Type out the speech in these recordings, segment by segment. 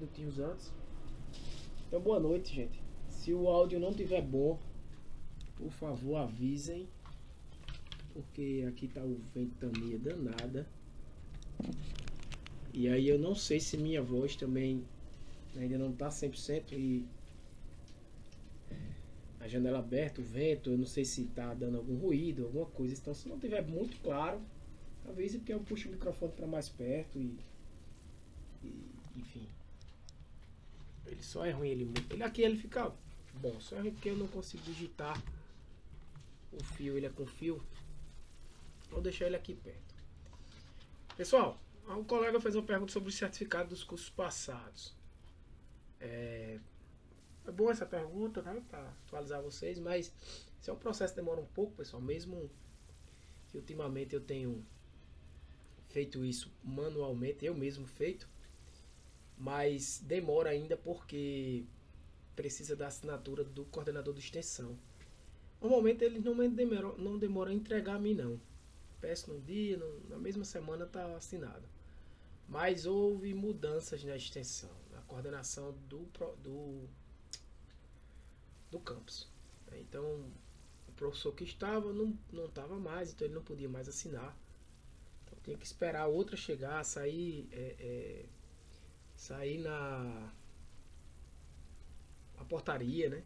minutinhos antes. Então, boa noite, gente. Se o áudio não tiver bom, por favor avisem, porque aqui tá o ventania danada. E aí eu não sei se minha voz também ainda não tá 100% e a janela aberta, o vento, eu não sei se tá dando algum ruído, alguma coisa. Então, se não tiver muito claro, avise, porque eu puxo o microfone para mais perto enfim. Ele só é ruim, ele aqui ele fica bom, só é ruim porque eu não consigo digitar o fio, ele é com fio. Vou deixar ele aqui perto. Pessoal, um colega fez uma pergunta sobre o certificado dos cursos passados. É boa essa pergunta, né, para atualizar vocês, mas esse é um processo que demora um pouco, pessoal, mesmo que ultimamente eu tenho feito isso manualmente, eu mesmo feito, mas demora ainda porque precisa da assinatura do coordenador de extensão. Normalmente eles não demoram a entregar a mim, não. Peço no dia, na mesma semana está assinado. Mas houve mudanças na extensão, na coordenação do campus. Então, o professor que estava não estava mais, então ele não podia mais assinar. Então, tinha que esperar a outra chegar, sair na a portaria, né?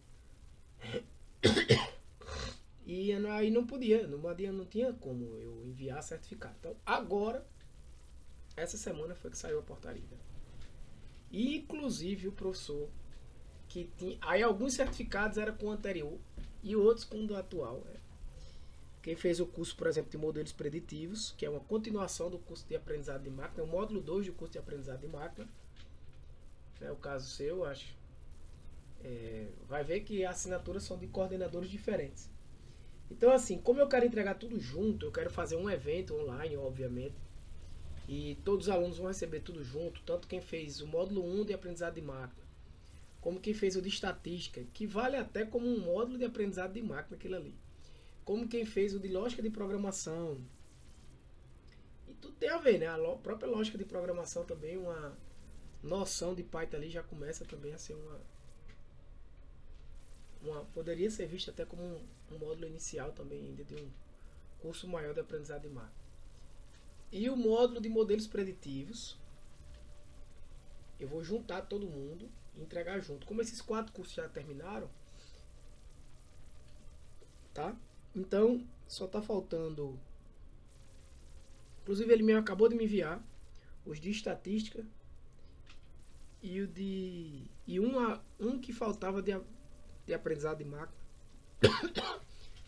E aí não podia, não tinha como eu enviar certificado. Então, agora, essa semana foi que saiu a portaria. E, inclusive, o professor que tinha. Aí, alguns certificados eram com o anterior e outros com o do atual. Né? Quem fez o curso, por exemplo, de modelos preditivos, que é uma continuação do curso de aprendizado de máquina, o módulo 2 do curso de aprendizado de máquina, né, o caso seu, acho, vai ver que as assinaturas são de coordenadores diferentes. Então, assim, como eu quero entregar tudo junto, eu quero fazer um evento online, obviamente, e todos os alunos vão receber tudo junto, tanto quem fez o módulo 1 de aprendizado de máquina, como quem fez o de estatística, que vale até como um módulo de aprendizado de máquina aquilo ali, como quem fez o de lógica de programação. E tudo tem a ver, né? A própria lógica de programação também, uma noção de Python ali já começa também a ser poderia ser visto até como um módulo inicial também ainda de um curso maior de aprendizado de máquina. E o módulo de modelos preditivos, eu vou juntar todo mundo e entregar junto. Como esses 4 cursos já terminaram, tá? Então, só tá faltando. Inclusive, ele acabou de me enviar os de estatística e o de. E um que faltava de aprendizado de máquina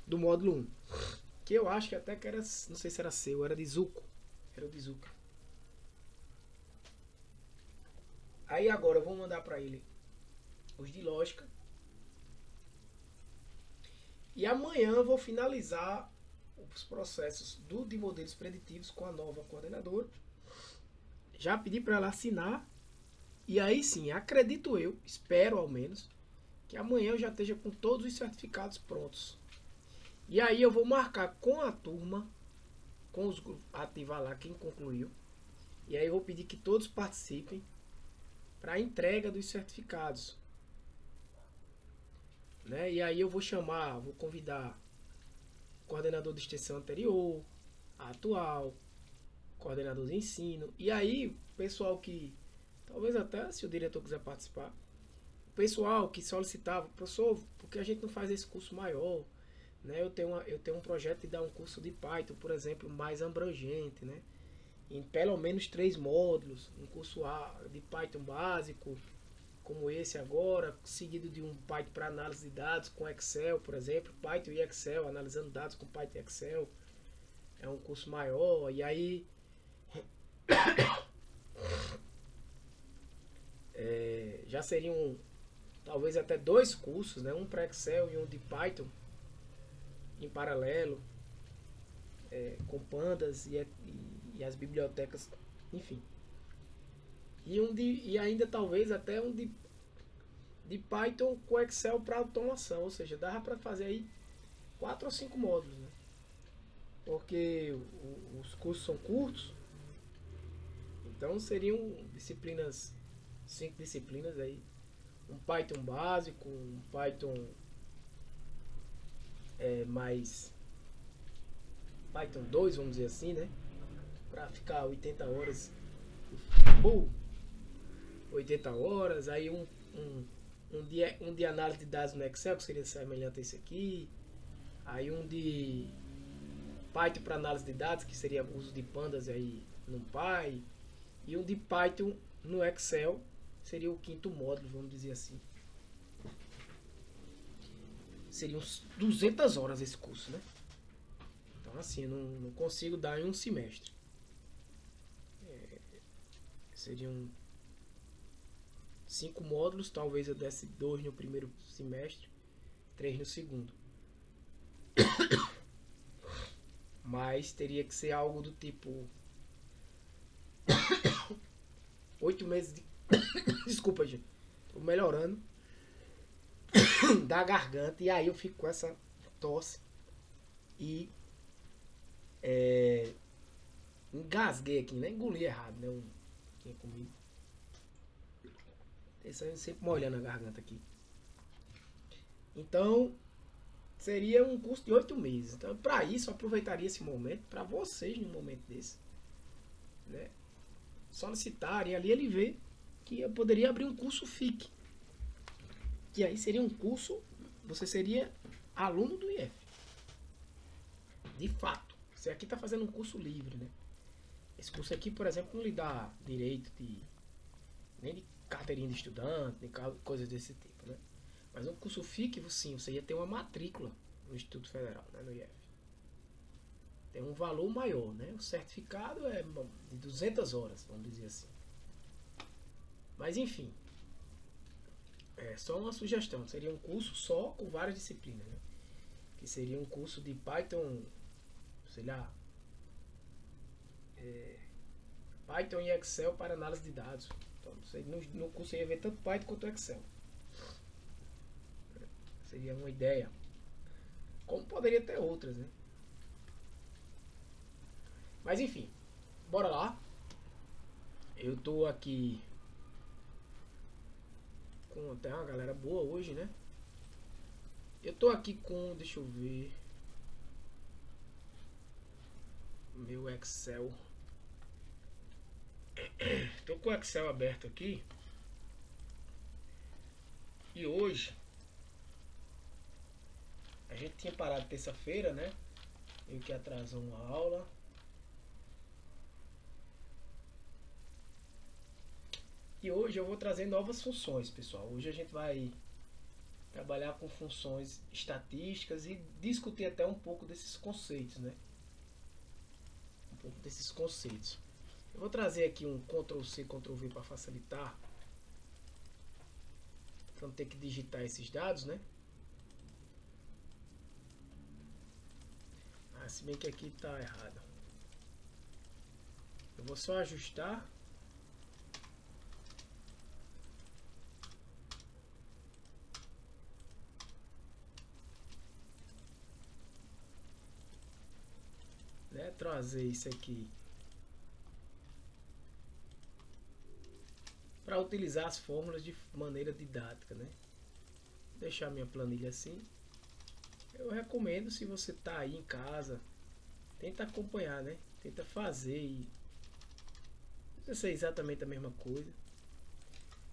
do módulo 1. Que eu acho que até que era. Não sei se era seu, era de Zuko. Era o de Zuko. Aí agora eu vou mandar para ele os de lógica. E amanhã eu vou finalizar os processos de modelos preditivos com a nova coordenadora. Já pedi para ela assinar. E aí sim, acredito eu, espero ao menos, que amanhã eu já esteja com todos os certificados prontos. E aí eu vou marcar com a turma, com os grupos, ativar lá quem concluiu. E aí eu vou pedir que todos participem para a entrega dos certificados. Né? E aí eu vou convidar o coordenador de extensão anterior, a atual, coordenador de ensino. E aí, pessoal que, talvez até se o diretor quiser participar, o pessoal que solicitava, professor, por que a gente não faz esse curso maior? Né? Eu tenho um projeto de dar um curso de Python, por exemplo, mais abrangente, né? Em pelo menos 3 módulos, um curso de Python básico, como esse agora, seguido de um Python para análise de dados com Excel, por exemplo, Python e Excel, analisando dados com Python e Excel, é um curso maior, e aí já seriam talvez até 2 cursos, né? Um para Excel e um de Python em paralelo, com pandas e as bibliotecas, enfim. E ainda talvez até um de Python com Excel para automação, ou seja, dava para fazer aí 4 ou 5 módulos, né? Porque os cursos são curtos, então seriam disciplinas 5 disciplinas aí. Um Python básico, um Python mais Python 2, vamos dizer assim, né? Pra ficar 80 horas. 80 horas, aí um de análise de dados no Excel, que seria semelhante a esse aqui. Aí um de Python para análise de dados, que seria o uso de pandas aí no Py. E um de Python no Excel, seria o quinto módulo, vamos dizer assim. Seriam uns 200 horas esse curso, né? Então assim, eu não consigo dar em um semestre. Seriam 5 módulos, talvez eu desse 2 no primeiro semestre, 3 no segundo. Mas teria que ser algo do tipo 8 meses de... Desculpa, gente. Tô melhorando da garganta. E aí eu fico com essa tosse. E engasguei aqui, né? Engoli errado, né? Tinha comido. Isso aí sempre molhando a garganta aqui. Então, seria um curso de 8 meses. Então, para isso, eu aproveitaria esse momento, para vocês, num momento desse, né? Solicitarem ali, ele vê que eu poderia abrir um curso FIC. Que aí seria um curso, você seria aluno do IF. De fato. Você aqui está fazendo um curso livre, né? Esse curso aqui, por exemplo, não lhe dá direito nem de carteirinha de estudante, nem coisas desse tipo, né? Mas um curso FIC, sim, você ia ter uma matrícula no Instituto Federal, né, no IF. Tem um valor maior, né? O certificado é de 200 horas, vamos dizer assim. Mas enfim, é só uma sugestão. Seria um curso só com várias disciplinas, né? Que seria um curso de Python, sei lá, Python e Excel para análise de dados. Então, no curso ia ver tanto Python quanto Excel. Seria uma ideia. Como poderia ter outras, né? Mas enfim, bora lá. Eu tô aqui com até uma galera boa hoje, né? Eu tô aqui com, deixa eu ver, meu Excel. Tô com o Excel aberto aqui. E hoje a gente tinha parado terça-feira, né? Eu que atrasou uma aula. E hoje eu vou trazer novas funções, pessoal. Hoje a gente vai trabalhar com funções estatísticas e discutir até um pouco desses conceitos, né? Um pouco desses conceitos. Eu vou trazer aqui um Ctrl+C, Ctrl+V para facilitar. Para não ter que digitar esses dados, né? Ah, se bem que aqui está errado. Eu vou só ajustar. Né? Trazer isso aqui para utilizar as fórmulas de maneira didática, né? Vou deixar minha planilha assim. Eu recomendo, se você está aí em casa, tenta acompanhar, né? Tenta fazer e não precisa ser exatamente a mesma coisa.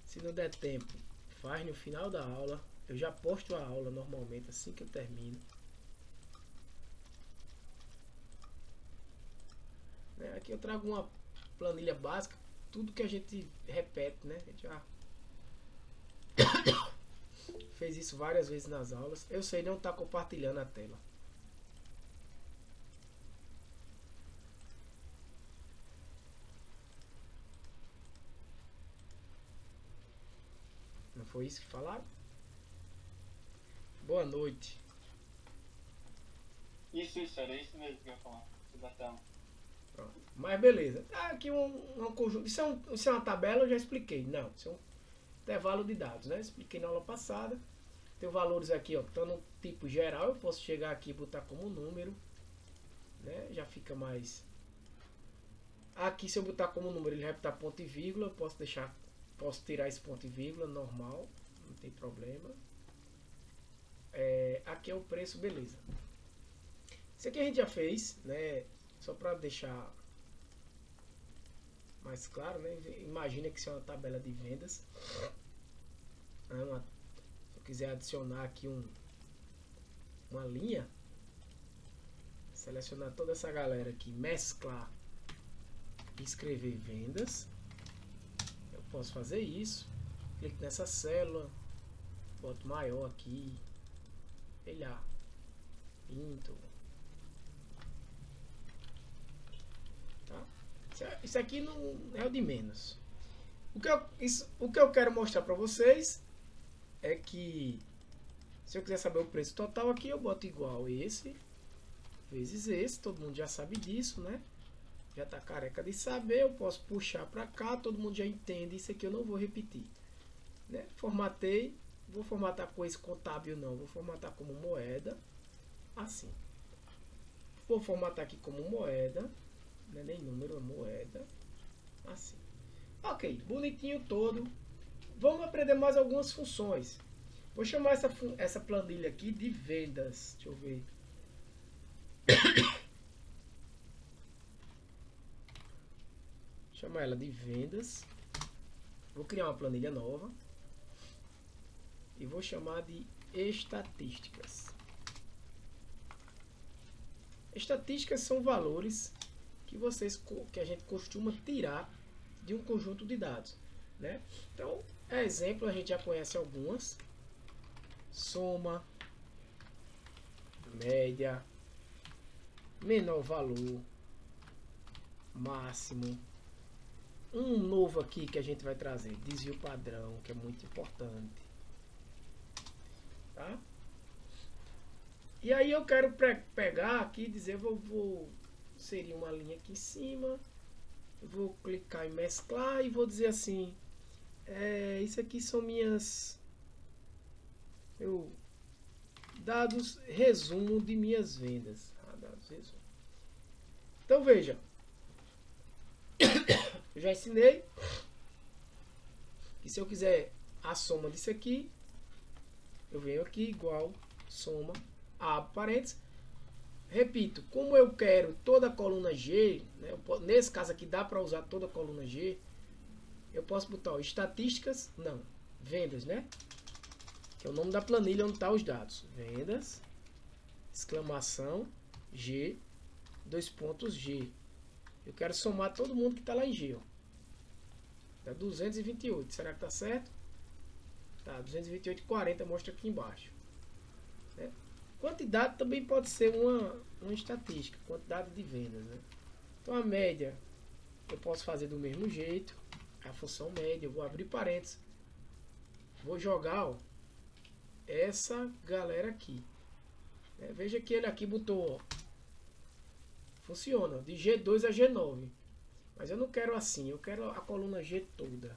Se não der tempo, faz no final da aula. Eu já posto a aula normalmente assim que eu termino. Aqui eu trago uma planilha básica, tudo que a gente repete, né? A gente já fez isso várias vezes nas aulas. Eu sei, não está compartilhando a tela. Não foi isso que falaram? Boa noite. Isso, era isso mesmo que eu ia falar. Pronto. Mas beleza. Aqui um conjunto. Isso é uma tabela, eu já expliquei. Não, isso é um intervalo de dados, né? Expliquei na aula passada. Tem valores aqui, ó, que estão no tipo geral. Eu posso chegar aqui e botar como número, né? Já fica mais. Aqui, se eu botar como número, ele vai botar ponto e vírgula. Eu posso deixar Posso tirar esse ponto e vírgula, normal, não tem problema. Aqui é o preço, beleza. Isso aqui a gente já fez, né? Só para deixar mais claro, né? Imagina que isso é uma tabela de vendas. Se eu quiser adicionar aqui uma linha, selecionar toda essa galera aqui, mesclar e escrever vendas, eu posso fazer isso. Clico nessa célula, boto maior aqui, elhar, pinto, tá? Isso aqui não é o de menos. O que eu quero mostrar para vocês é que se eu quiser saber o preço total aqui, eu boto igual esse vezes esse, todo mundo já sabe disso, né? Já tá careca de saber, eu posso puxar para cá, todo mundo já entende, isso aqui eu não vou repetir, né? Formatei, vou formatar com esse contábil não, vou formatar como moeda, assim. Vou formatar aqui como moeda, não é nem número, é moeda, assim. Ok, bonitinho todo. Vamos aprender mais algumas funções. Vou chamar essa planilha aqui de vendas. Deixa eu ver. Chamar ela de vendas. Vou criar uma planilha nova. E vou chamar de estatísticas. Estatísticas são valores que a gente costuma tirar de um conjunto de dados, né? Então, exemplo, a gente já conhece algumas. Soma, média, menor valor, máximo. Um novo aqui que a gente vai trazer, desvio padrão, que é muito importante, tá? E aí eu quero pegar aqui e dizer, vou inserir uma linha aqui em cima, vou clicar em mesclar e vou dizer assim, isso aqui são dados resumo de minhas vendas. Dados resumo. Então veja, eu já ensinei que se eu quiser a soma disso aqui, eu venho aqui igual soma, abro parênteses, repito, como eu quero toda a coluna G, né, nesse caso aqui dá para usar toda a coluna G, eu posso botar estatísticas, não, vendas, né? Que é o nome da planilha onde está os dados. Vendas, exclamação, G, 2 pontos G. Eu quero somar todo mundo que está lá em G. Ó. Dá 228. Será que está certo? Tá, 228,40 mostra aqui embaixo. Né? Quantidade também pode ser uma estatística, quantidade de vendas. Né? Então a média eu posso fazer do mesmo jeito. A função média, eu vou abrir parênteses. Vou jogar, ó, essa galera aqui. Veja que ele aqui botou, ó, funciona de G2 a G9, mas eu não quero assim, eu quero a coluna G toda.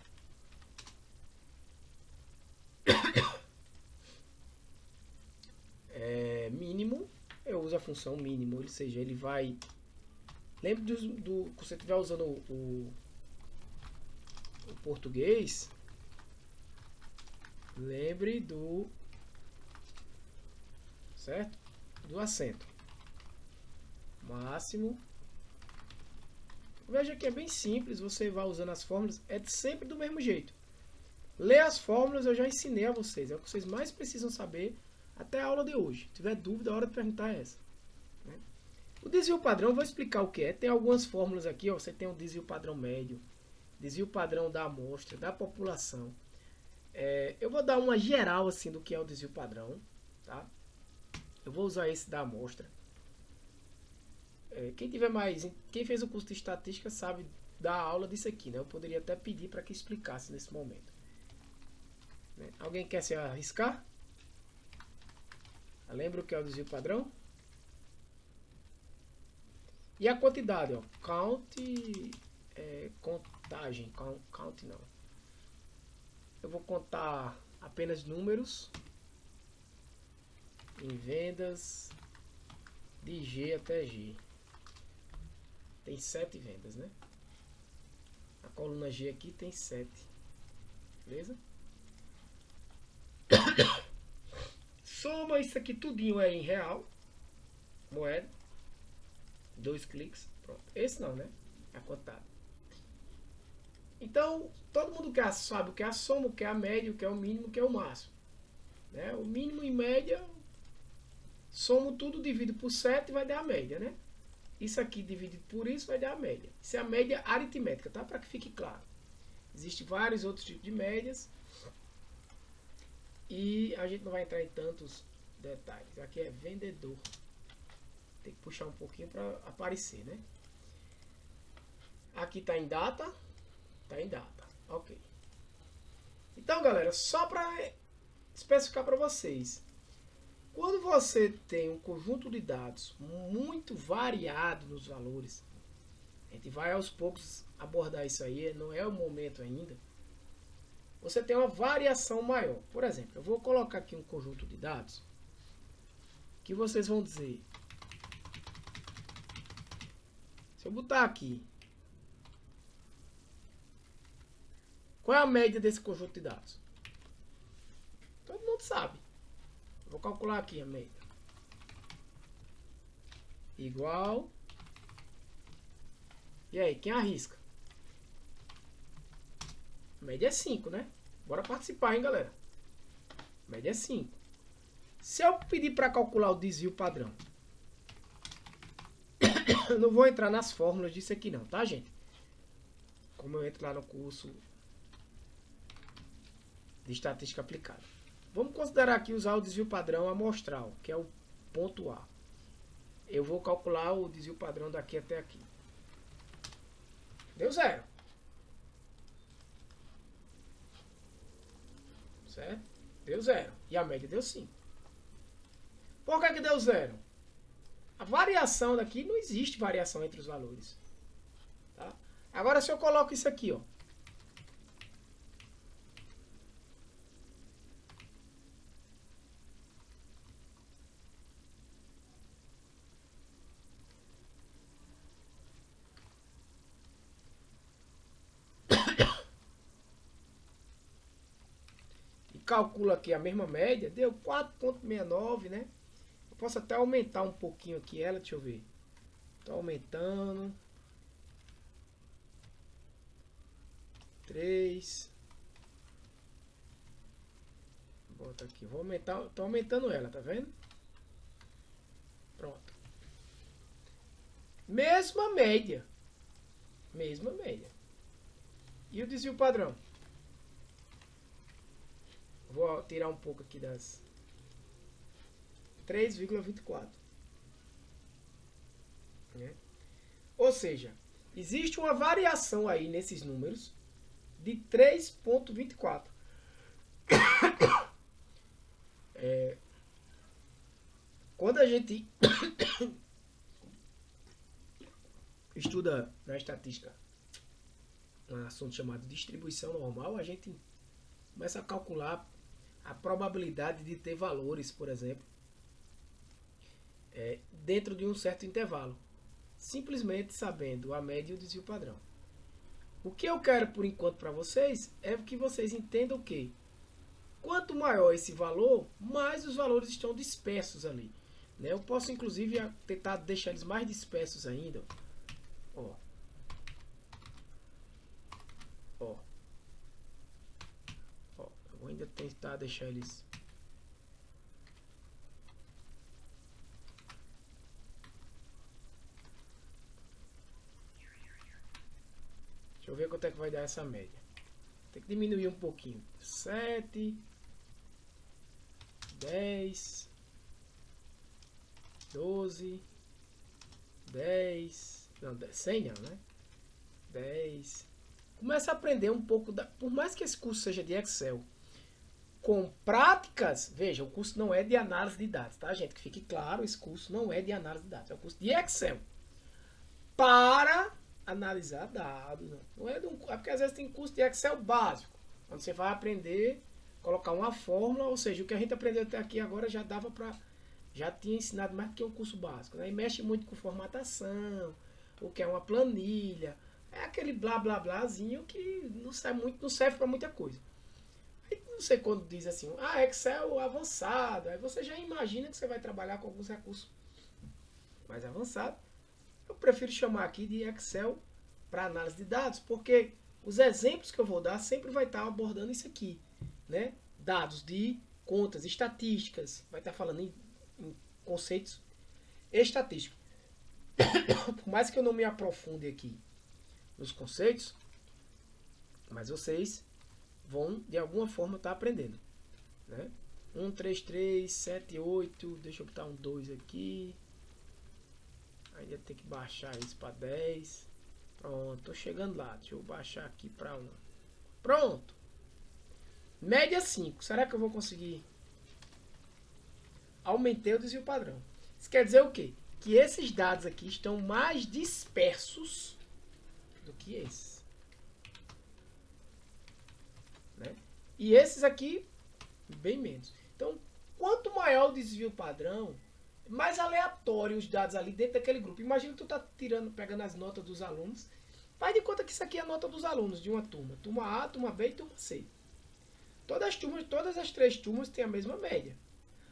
Mínimo, eu uso a função mínimo, ou seja, ele vai, lembre do que você estiver usando o português, lembre do certo? Do acento. Máximo. Veja que é bem simples, você vai usando as fórmulas, é sempre do mesmo jeito. Ler as fórmulas eu já ensinei a vocês, é o que vocês mais precisam saber até a aula de hoje. Se tiver dúvida, a hora de perguntar é essa. O desvio padrão, eu vou explicar o que é. Tem algumas fórmulas aqui, ó, você tem o desvio padrão médio, desvio padrão da amostra, da população. Eu vou dar uma geral assim do que é o desvio padrão, tá? Eu vou usar esse da amostra. Quem fez o curso de estatística sabe da aula disso aqui, né? Eu poderia até pedir para que explicasse nesse momento. Alguém quer se arriscar? Lembra o que é o desvio padrão? E a quantidade, ó, contagem, count não. Eu vou contar apenas números em vendas de G até G. Tem 7 vendas, né? A coluna G aqui tem 7. beleza? Soma isso aqui tudinho aí em real, moeda, 2 cliques, pronto. Esse não, né? A cotada. Então, todo mundo sabe o que é a soma, o que é a média, o que é o mínimo, o que é o máximo. Né? O mínimo e média, somo tudo, divido por 7 e vai dar a média, né? Isso aqui dividido por isso vai dar a média. Isso é a média aritmética, tá? Para que fique claro. Existem vários outros tipos de médias. E a gente não vai entrar em tantos detalhes. Aqui é vendedor. Tem que puxar um pouquinho para aparecer, né? Aqui está em data. Está em data. Ok. Então, galera, só para especificar para vocês. Quando você tem um conjunto de dados muito variado nos valores, a gente vai aos poucos abordar isso aí, não é o momento ainda. Você tem uma variação maior. Por exemplo, eu vou colocar aqui um conjunto de dados que vocês vão dizer. Se eu botar aqui, qual é a média desse conjunto de dados? Todo mundo sabe. Vou calcular aqui a média. Igual. E aí, quem arrisca? A média é 5, né? Bora participar, hein, galera? A média é 5. Se eu pedir para calcular o desvio padrão, eu não vou entrar nas fórmulas disso aqui não, tá, gente? Como eu entro lá no curso de estatística aplicada. Vamos considerar aqui usar o desvio padrão amostral, que é o ponto A. Eu vou calcular o desvio padrão daqui até aqui. Deu 0. Certo? Deu 0. E a média deu 5. Por que deu 0? A variação daqui, não existe variação entre os valores. Tá? Agora, se eu coloco isso aqui, ó. Calculo aqui a mesma média, deu 4,69, né? Eu posso até aumentar um pouquinho aqui ela, deixa eu ver. Tô aumentando. 3. Bota aqui, vou aumentar, tô aumentando ela, tá vendo? Pronto. Mesma média. Mesma média. E o desvio padrão? Vou tirar um pouco aqui das 3,24. Né? Ou seja, existe uma variação aí nesses números de 3,24. Quando a gente estuda na estatística um assunto chamado distribuição normal, a gente começa a calcular a probabilidade de ter valores, por exemplo, dentro de um certo intervalo, simplesmente sabendo a média e o desvio padrão. O que eu quero por enquanto para vocês é que vocês entendam que quanto maior esse valor, mais os valores estão dispersos ali. Né? Eu posso inclusive tentar deixar eles mais dispersos ainda. Ó. Ó. Vou ainda tentar deixar eles. Deixa eu ver quanto é que vai dar essa média. Tem que diminuir um pouquinho. 7, 10, 12, 10. Não, 100 não, né? 10. Começa a aprender um pouco por mais que esse curso seja de Excel, com práticas, veja, o curso não é de análise de dados, tá, gente? Que fique claro, esse curso não é de análise de dados, é um curso de Excel. Para analisar dados. Não é, porque às vezes tem curso de Excel básico, onde você vai aprender a colocar uma fórmula, ou seja, o que a gente aprendeu até aqui agora já dava para. Já tinha ensinado mais do que um curso básico. Né? E mexe muito com formatação, o que é uma planilha. É aquele blá blá blázinho que não serve para muita coisa. você quando diz assim, Excel avançado, aí você já imagina que você vai trabalhar com alguns recursos mais avançados. Eu prefiro chamar aqui de Excel para análise de dados, porque os exemplos que eu vou dar sempre vai estar abordando isso aqui, né? Dados de contas, estatísticas, vai estar falando em conceitos estatísticos. Por mais que eu não me aprofunde aqui nos conceitos, mas vocês vão de alguma forma estar aprendendo, né? 1, 3, 3, 7, 8, deixa eu botar um 2 aqui. Ainda tem que baixar isso para 10. Pronto, tô chegando lá. Deixa eu baixar aqui para 1. Pronto. Média 5. Será que eu vou conseguir? Aumentei o desvio padrão. Isso quer dizer o quê? Que esses dados aqui estão mais dispersos do que esses, né? E esses aqui, bem menos. Então, quanto maior o desvio padrão, mais aleatório os dados ali dentro daquele grupo. Imagina que tu tá pegando as notas dos alunos. Faz de conta que isso aqui é a nota dos alunos de uma turma. Turma A, turma B e turma C. Todas as 3 turmas têm a mesma média.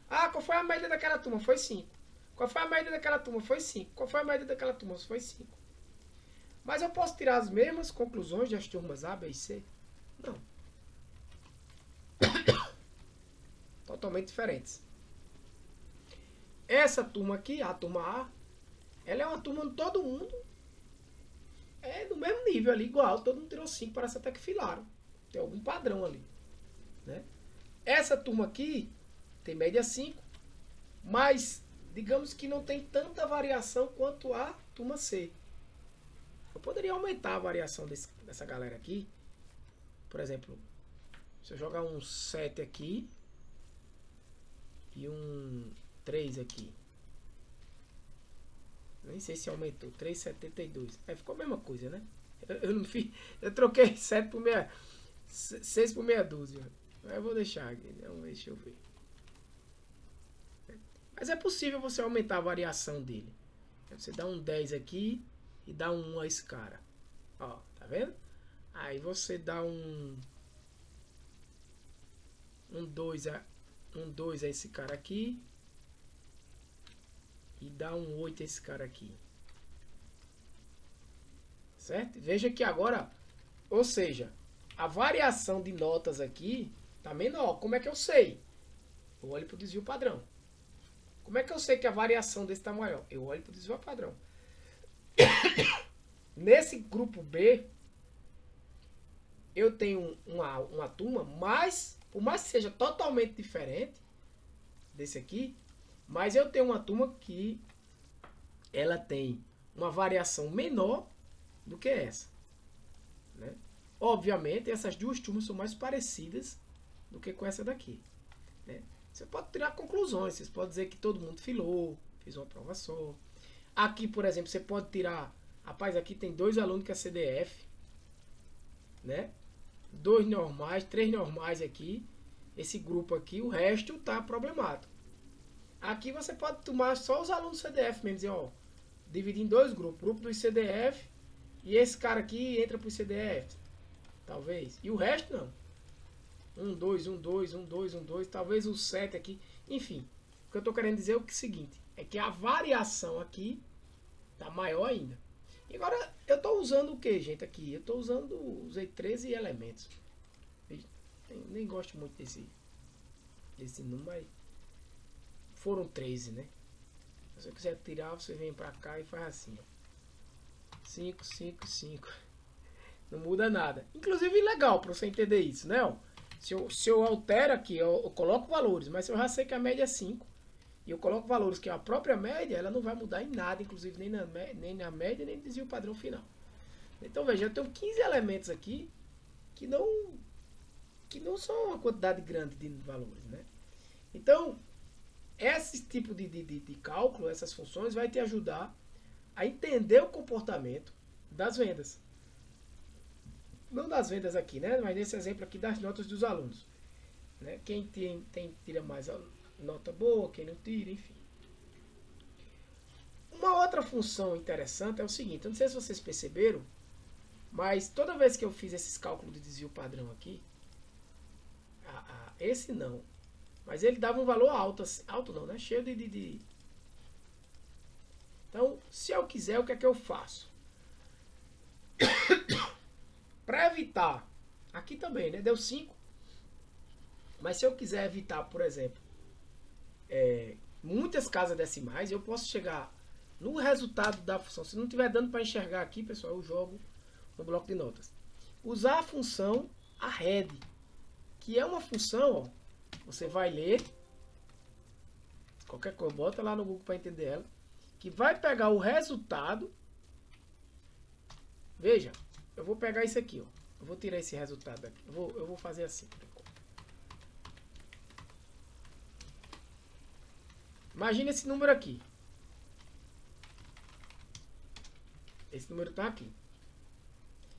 Qual foi a média daquela turma? Foi 5. Qual foi a média daquela turma? Foi 5. Qual foi a média daquela turma? Foi 5. Mas eu posso tirar as mesmas conclusões das turmas A, B e C? Não. Totalmente diferentes. Essa turma aqui, a turma A, ela é uma turma onde todo mundo é do mesmo nível ali, igual. Todo mundo tirou 5, parece até que filaram. Tem algum padrão ali, né? Essa turma aqui tem média 5, mas digamos que não tem tanta variação quanto a turma C. Eu poderia aumentar a variação dessa galera aqui. Por exemplo, se eu jogar um 7 aqui e um 3 aqui. Nem sei se aumentou. 3,72. Ficou a mesma coisa, né? Eu não fiz. Eu troquei 7 por 6 por meia dúzia. Mas eu vou deixar aqui. Então, deixa eu ver. Mas é possível você aumentar a variação dele. Você dá um 10 aqui e dá um 1 a esse cara. Ó, tá vendo? Aí você dá um 2 a esse cara aqui. E dá um 8 a esse cara aqui. Certo? Veja que agora, ou seja, a variação de notas aqui tá menor. Como é que eu sei? Eu olho para o desvio padrão. Como é que eu sei que a variação desse tá maior? Eu olho para o desvio padrão. Nesse grupo B, eu tenho uma turma, mas, por mais que seja totalmente diferente desse aqui, mas eu tenho uma turma que ela tem uma variação menor do que essa, né? Obviamente, essas duas turmas são mais parecidas do que com essa daqui, né? Você pode tirar conclusões, você pode dizer que todo mundo filou, fez uma prova só. Aqui, por exemplo, você pode tirar, rapaz, aqui tem 2 alunos que é CDF, né? 2 normais, 3 normais aqui, esse grupo aqui, o resto tá problemático. Aqui você pode tomar só os alunos CDF mesmo, dizer, ó, dividir em 2 grupos, grupo dos CDF e esse cara aqui entra pro CDF, talvez. E o resto não. 1, 2, 1, 2, 1, 2, 1, 2, talvez o 7 aqui, enfim. O que eu tô querendo dizer é o seguinte, é que a variação aqui tá maior ainda. E agora eu tô usando o que, gente, aqui? Eu tô usando, usei 13 elementos. Eu nem gosto muito desse número, mas foram 13, né? Se você quiser tirar, você vem pra cá e faz assim, ó. 5, 5, 5. Não muda nada. Inclusive, legal pra você entender isso, né? Ó, se eu altero aqui, eu coloco valores, mas se eu já sei que a média é 5, e eu coloco valores que é a própria média, ela não vai mudar em nada, inclusive nem na média, nem no desvio padrão final. Então, veja, eu tenho 15 elementos aqui que não são uma quantidade grande de valores, né? Então, esse tipo de cálculo, essas funções, vai te ajudar a entender o comportamento das vendas. Não das vendas aqui, né? Mas nesse exemplo aqui das notas dos alunos, né? Quem tira mais nota boa, quem não tira, enfim. Uma outra função interessante é o seguinte, eu não sei se vocês perceberam, mas toda vez que eu fiz esses cálculos de desvio padrão aqui, Esse não. Mas ele dava um valor alto, assim, alto não, né? Cheio de... Então, se eu quiser, o que é que eu faço? Para evitar, aqui também, né? Deu 5. Mas se eu quiser evitar, por exemplo, muitas casas decimais, eu posso chegar no resultado da função. Se não estiver dando para enxergar aqui, pessoal, eu jogo no bloco de notas. Usar a função arred, que é uma função, ó, você vai ler, qualquer coisa, bota lá no Google para entender ela, que vai pegar o resultado. Veja, eu vou pegar isso aqui, ó. Eu vou tirar esse resultado aqui. Eu vou fazer assim. Imagina esse número aqui. Esse número está aqui.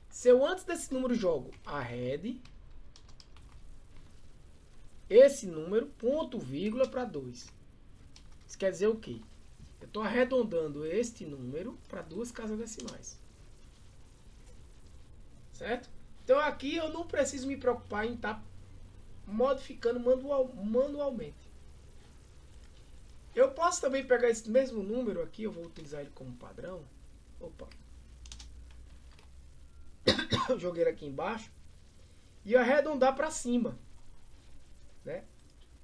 Se eu antes desse número jogo arred, esse número, ponto, vírgula para 2. Isso quer dizer o quê? Eu estou arredondando este número para 2 casas decimais. Certo? Então aqui eu não preciso me preocupar em estar modificando manualmente. Eu posso também pegar esse mesmo número aqui, eu vou utilizar ele como padrão. Opa. Eu joguei ele aqui embaixo. E arredondar para cima. Né?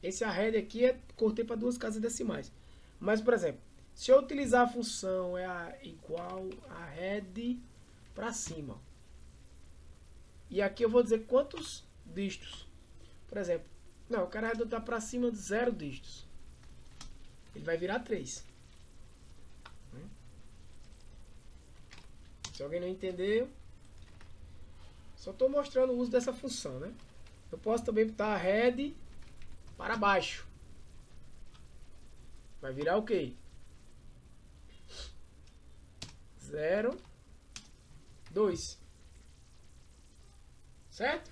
Esse arred aqui cortei para 2 casas decimais. Mas, por exemplo, se eu utilizar a função igual arred para cima. E aqui eu vou dizer quantos dígitos. Por exemplo, não, eu quero arredondar para cima de 0 dígitos. Ele vai virar 3. Se alguém não entendeu, só estou mostrando o uso dessa função, né? Eu posso também botar arred para baixo. Vai virar o quê? 0, 2. Certo?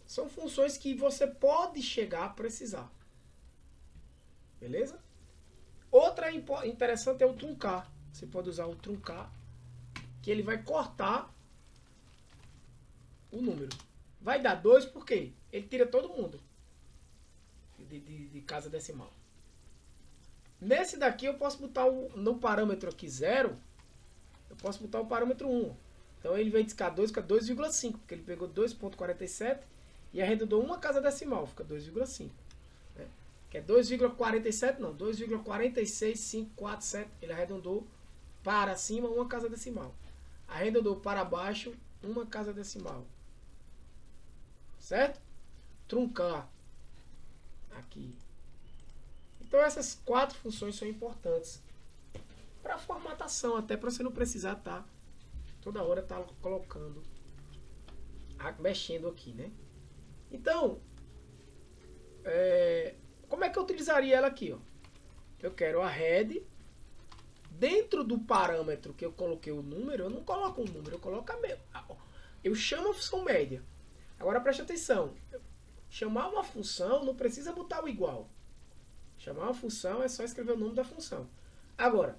São funções que você pode chegar a precisar. Beleza? Outra interessante é o truncar. Você pode usar o truncar, que ele vai cortar o número. Vai dar 2 porque ele tira todo mundo de casa decimal. Nesse daqui eu posso botar no parâmetro aqui 0, eu posso botar o parâmetro 1. Então ele vem discar 2, fica 2,5, porque ele pegou 2,47 e arredondou uma casa decimal, fica 2,5. Né? Que é 2,47, não, 2,46547, ele arredondou para cima uma casa decimal. Arredondou para baixo uma casa decimal. Certo? Truncar aqui. Então essas 4 funções são importantes para formatação, até para você não precisar estar toda hora colocando, mexendo aqui, né? Então, como é que eu utilizaria ela aqui, ó? Eu quero a arred. Dentro do parâmetro que eu coloquei o número, eu não coloco um número, eu coloco eu chamo a função média. Agora preste atenção. Chamar uma função não precisa botar o igual. Chamar uma função é só escrever o nome da função. Agora,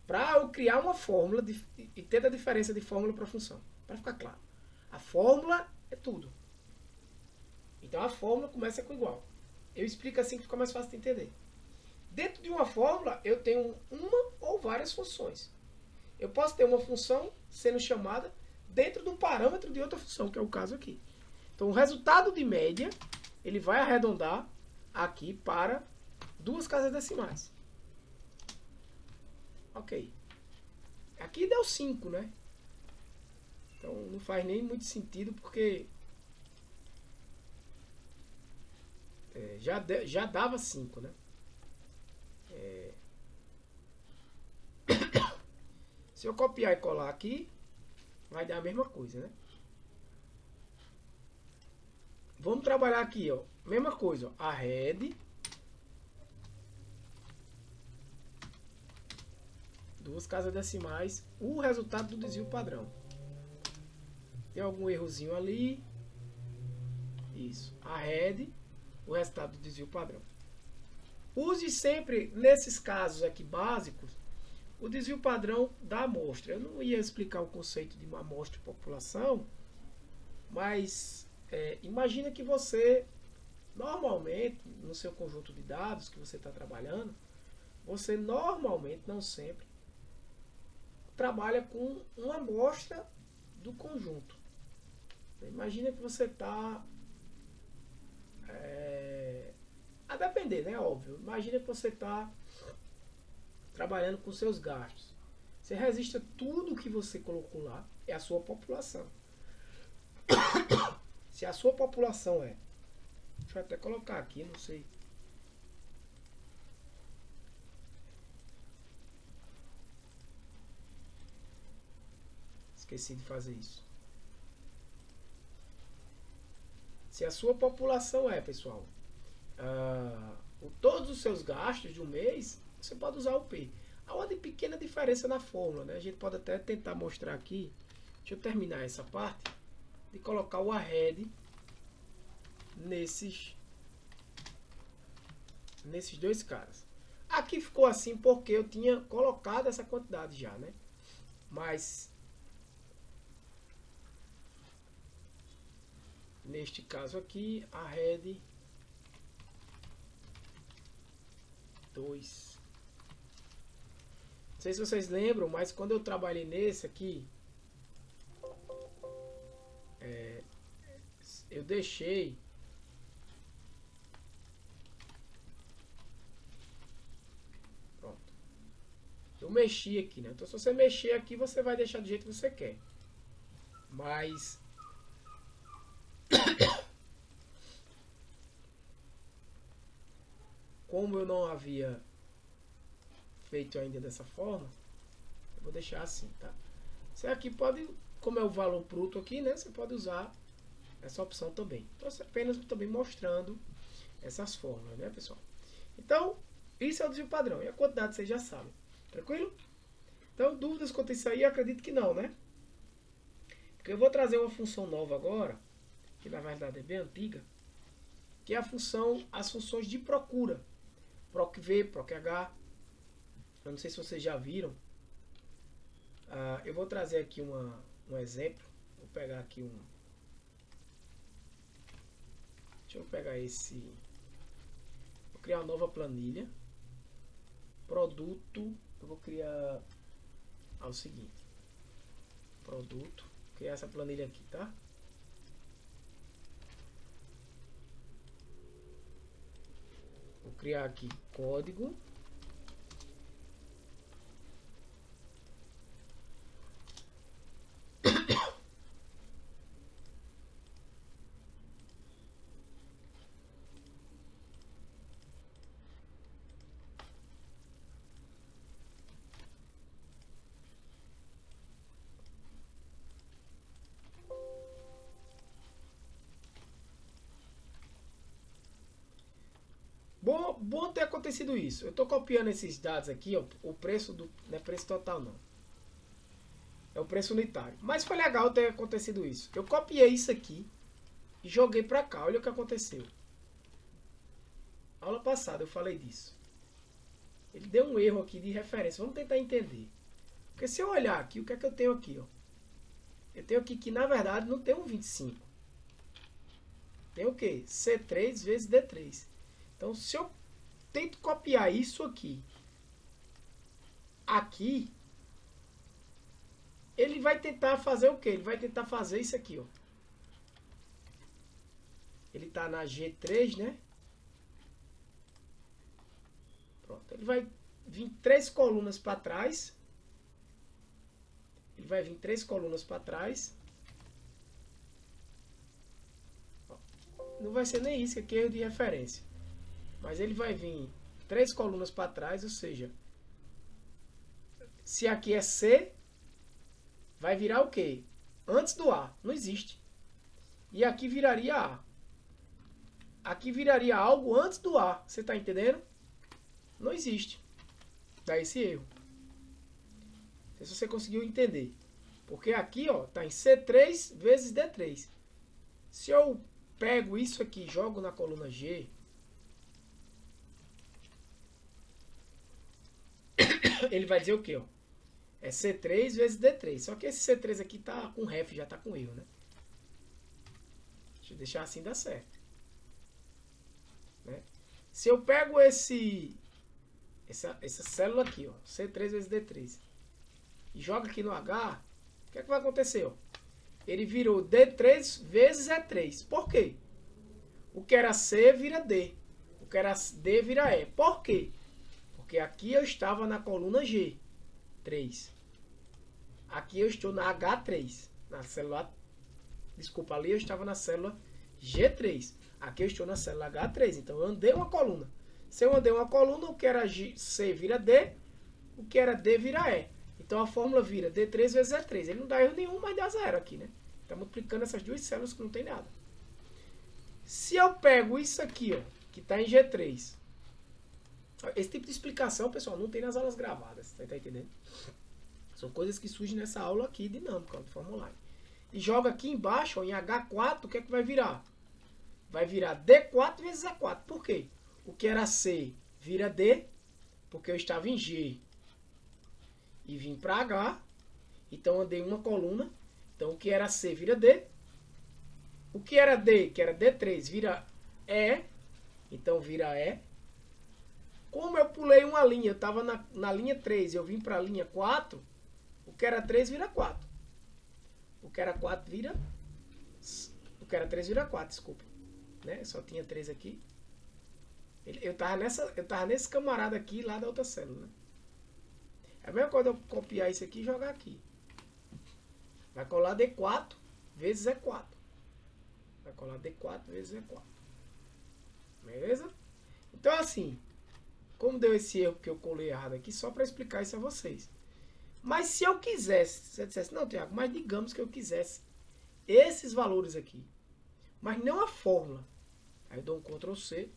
para eu criar uma fórmula e ter a diferença de fórmula para função, para ficar claro. A fórmula é tudo. Então a fórmula começa com igual. Eu explico assim que fica mais fácil de entender. Dentro de uma fórmula, eu tenho uma ou várias funções. Eu posso ter uma função sendo chamada dentro do parâmetro de outra função, que é o caso aqui. Então, o resultado de média, ele vai arredondar aqui para 2 casas decimais. Ok. Aqui deu 5, né? Então, não faz nem muito sentido, porque já dava 5, né? Se eu copiar e colar aqui, vai dar a mesma coisa, né? Vamos trabalhar aqui, ó. Mesma coisa, ó. Arred. 2 casas decimais. O resultado do desvio padrão. Tem algum errozinho ali. Isso. Arred. O resultado do desvio padrão. Use sempre, nesses casos aqui básicos, o desvio padrão da amostra. Eu não ia explicar o conceito de uma amostra de população, Mas imagina que você, normalmente, no seu conjunto de dados que você está trabalhando, você normalmente, não sempre, trabalha com uma amostra do conjunto. Imagina que você está... a depender, né? Óbvio. Imagina que você está trabalhando com seus gastos. Você registra tudo que você colocou lá, é a sua população. Se a sua população é... Deixa eu até colocar aqui, não sei. Esqueci de fazer isso. Se a sua população é, pessoal, todos os seus gastos de um mês, você pode usar o P. Há uma pequena diferença na fórmula, né? A gente pode até tentar mostrar aqui. Deixa eu terminar essa parte de colocar o arred nesses dois caras. Aqui ficou assim porque eu tinha colocado essa quantidade já, né? Mas neste caso aqui, arred 2. Não sei se vocês lembram, mas quando eu trabalhei nesse aqui, eu deixei eu mexi aqui, né? Então se você mexer aqui, você vai deixar do jeito que você quer. Mas como eu não havia feito ainda dessa forma, eu vou deixar assim, tá? Você aqui pode, como é o valor bruto aqui, né? Você pode usar essa opção também. Então apenas também mostrando essas fórmulas, né, pessoal? Então, isso é o desvio padrão. E a quantidade vocês já sabem. Tranquilo? Então, dúvidas quanto a isso aí? Acredito que não, né? Porque eu vou trazer uma função nova agora, que na verdade é bem antiga, que é as funções de procura. PROC-V, PROC-H. Eu não sei se vocês já viram. Eu vou trazer aqui um exemplo. Vou pegar aqui Deixa eu pegar esse... Vou criar uma nova planilha. Produto. Eu vou criar... o seguinte. Produto. Vou criar essa planilha aqui, tá? Vou criar aqui código. Bom ter acontecido isso. Eu estou copiando esses dados aqui, ó, o preço do... Não é preço total, não. É o preço unitário. Mas foi legal ter acontecido isso. Eu copiei isso aqui e joguei para cá. Olha o que aconteceu. Aula passada eu falei disso. Ele deu um erro aqui de referência. Vamos tentar entender. Porque se eu olhar aqui, o que é que eu tenho aqui? Ó? Eu tenho aqui que, na verdade, não tem um 25. Tem o quê? C3 vezes D3. Então, se eu tento copiar isso aqui, ele vai tentar fazer o quê? Ele vai tentar fazer isso aqui, ó. Ele está na G3, né? Pronto. Ele vai vir 3 colunas para trás. Ele vai vir 3 colunas para trás. Não vai ser nem isso, que aqui é erro de referência. Mas ele vai vir 3 colunas para trás, ou seja, se aqui é C, vai virar o quê? Antes do A. Não existe. E aqui viraria A. Aqui viraria algo antes do A. Você está entendendo? Não existe. Dá esse erro. Não sei se você conseguiu entender. Porque aqui, ó, tá em C3 vezes D3. Se eu pego isso aqui e jogo na coluna G, ele vai dizer o quê, ó? É C3 vezes D3. Só que esse C3 aqui tá com ref, já tá com erro, né? deixar assim dá certo. Né? Se eu pego essa célula aqui, ó, C3 vezes D3, e jogo aqui no H, o que é que vai acontecer? Ó? Ele virou D3 vezes E3. Por quê? O que era C vira D. O que era D vira E. Por quê? Porque aqui eu estava na coluna G3. Aqui eu estou na H3. Na célula... Desculpa, ali eu estava na célula G3. Aqui eu estou na célula H3. Então eu andei uma coluna. Se eu andei uma coluna, o que era C vira D. O que era D vira E. Então a fórmula vira D3 vezes E3. Ele não dá erro nenhum, mas dá zero aqui, né? Está multiplicando essas duas células que não tem nada. Se eu pego isso aqui, ó, que está em G3. Esse tipo de explicação, pessoal, não tem nas aulas gravadas. Tá entendendo? São coisas que surgem nessa aula aqui, dinâmica, de forma online. E joga aqui embaixo, ó, em H4, o que é que vai virar? Vai virar D4 vezes E4. Por quê? O que era C vira D, porque eu estava em G e vim para H. Então andei uma coluna. Então o que era C vira D. O que era D, que era D3, vira E. Então vira E. Como eu pulei uma linha, eu estava na linha 3 e eu vim para a linha 4, o que era 3 vira 4. O que era 4 vira... O que era 3 vira 4, desculpa. Né? Só tinha 3 aqui. Eu tava nesse camarada aqui lá da outra célula. Né? É a mesma coisa eu copiar isso aqui e jogar aqui. Vai colar D4 vezes E4. Vai colar D4 vezes E4. Beleza? Então assim, como deu esse erro que eu colei errado aqui, só para explicar isso a vocês. Mas se eu quisesse, se você dissesse, não, Tiago, mas digamos que eu quisesse esses valores aqui, mas não a fórmula. Aí eu dou um Ctrl C,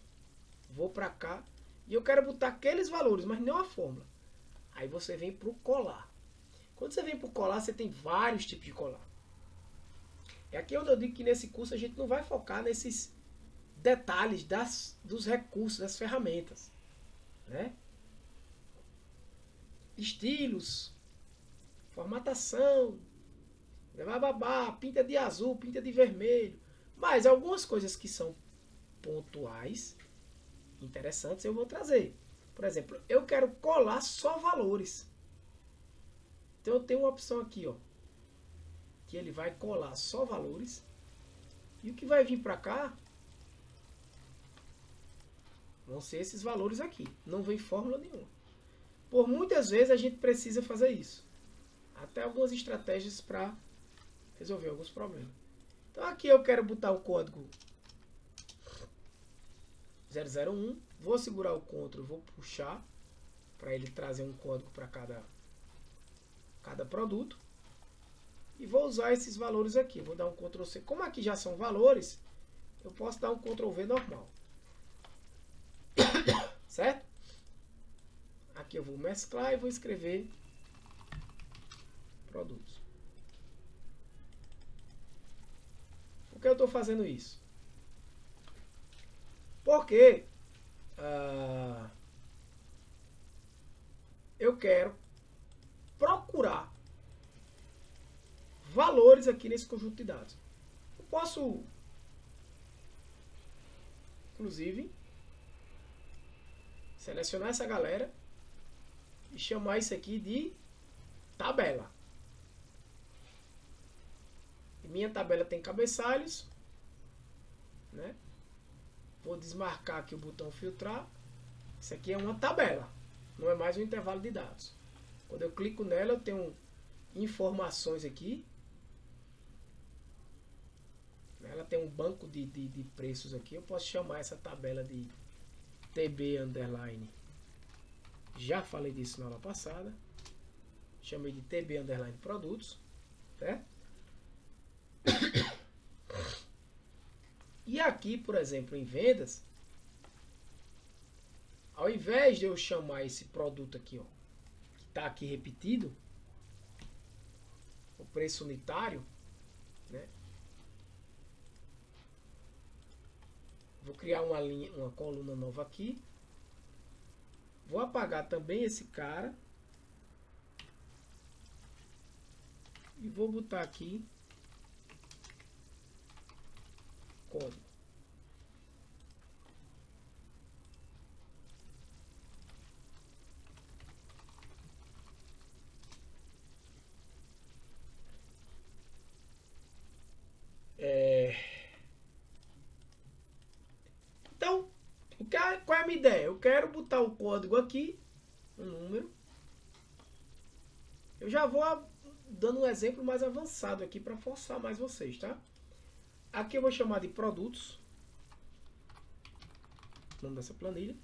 vou para cá, e eu quero botar aqueles valores, mas não a fórmula. Aí você vem para o colar. Quando você vem para o colar, você tem vários tipos de colar. É aqui onde eu digo que nesse curso a gente não vai focar nesses detalhes dos recursos, das ferramentas. Né? Estilos, formatação, pinta de azul, pinta de vermelho. Mas algumas coisas que são pontuais, interessantes, eu vou trazer. Por exemplo, eu quero colar só valores. Então eu tenho uma opção aqui, ó, que ele vai colar só valores. E o que vai vir para cá vão ser esses valores aqui. Não vem fórmula nenhuma. Por muitas vezes a gente precisa fazer isso. Até algumas estratégias para resolver alguns problemas. Então aqui eu quero botar o código 001. Vou segurar o Ctrl, vou puxar para ele trazer um código para cada produto. E vou usar esses valores aqui. Vou dar um Ctrl C. Como aqui já são valores, eu posso dar um Ctrl V normal. Certo? Aqui eu vou mesclar e vou escrever produtos. Por que eu estou fazendo isso? Porque eu quero procurar valores aqui nesse conjunto de dados. Eu posso, inclusive, selecionar essa galera e chamar isso aqui de tabela. E minha tabela tem cabeçalhos, né? Vou desmarcar aqui o botão filtrar. Isso aqui é uma tabela, não é mais um intervalo de dados. Quando eu clico nela, eu tenho informações aqui. Ela tem um banco de preços aqui. Eu posso chamar essa tabela de TB underline. Já falei disso na aula passada. Chamei de TB underline produtos. Certo? E aqui, por exemplo, em vendas, ao invés de eu chamar esse produto aqui, ó, que está aqui repetido, o preço unitário, né? Vou criar uma coluna nova aqui. Vou apagar também esse cara. E vou botar aqui código. Então, qual é a minha ideia? Eu quero botar o código aqui, um número. Eu já vou dando um exemplo mais avançado aqui para forçar mais vocês, tá? Aqui eu vou chamar de produtos, o nome dessa planilha.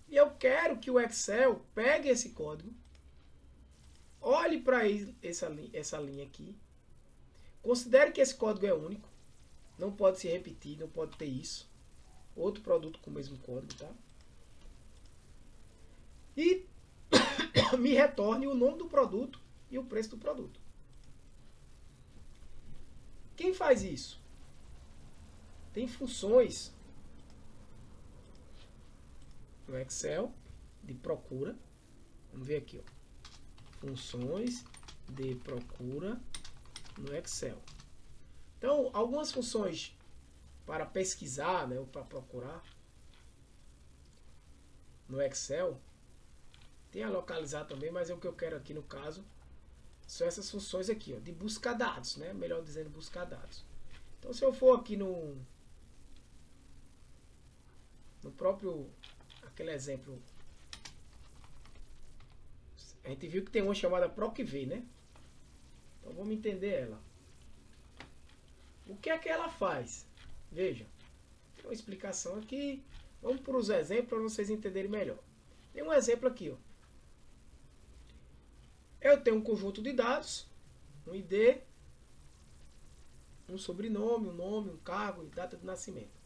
E eu quero que o Excel pegue esse código, olhe para essa linha aqui, considere que esse código é único, não pode se repetir, não pode ter isso. Outro produto com o mesmo código, tá? E me retorne o nome do produto e o preço do produto. Quem faz isso? Tem funções no Excel de procura. Vamos ver aqui, ó. Funções de procura no Excel. Então, algumas funções para pesquisar, né, ou para procurar no Excel, tem a localizar também, mas é o que eu quero aqui no caso são essas funções aqui, ó, de buscar dados, né, melhor dizendo, buscar dados. Então, se eu for aqui no próprio, aquele exemplo, a gente viu que tem uma chamada PROC-V, né? Então, vamos entender ela. O que é que ela faz? Veja, tem uma explicação aqui. Vamos para os exemplos para vocês entenderem melhor. Tem um exemplo aqui, ó. Eu tenho um conjunto de dados, um ID, um sobrenome, um nome, um cargo e data de nascimento.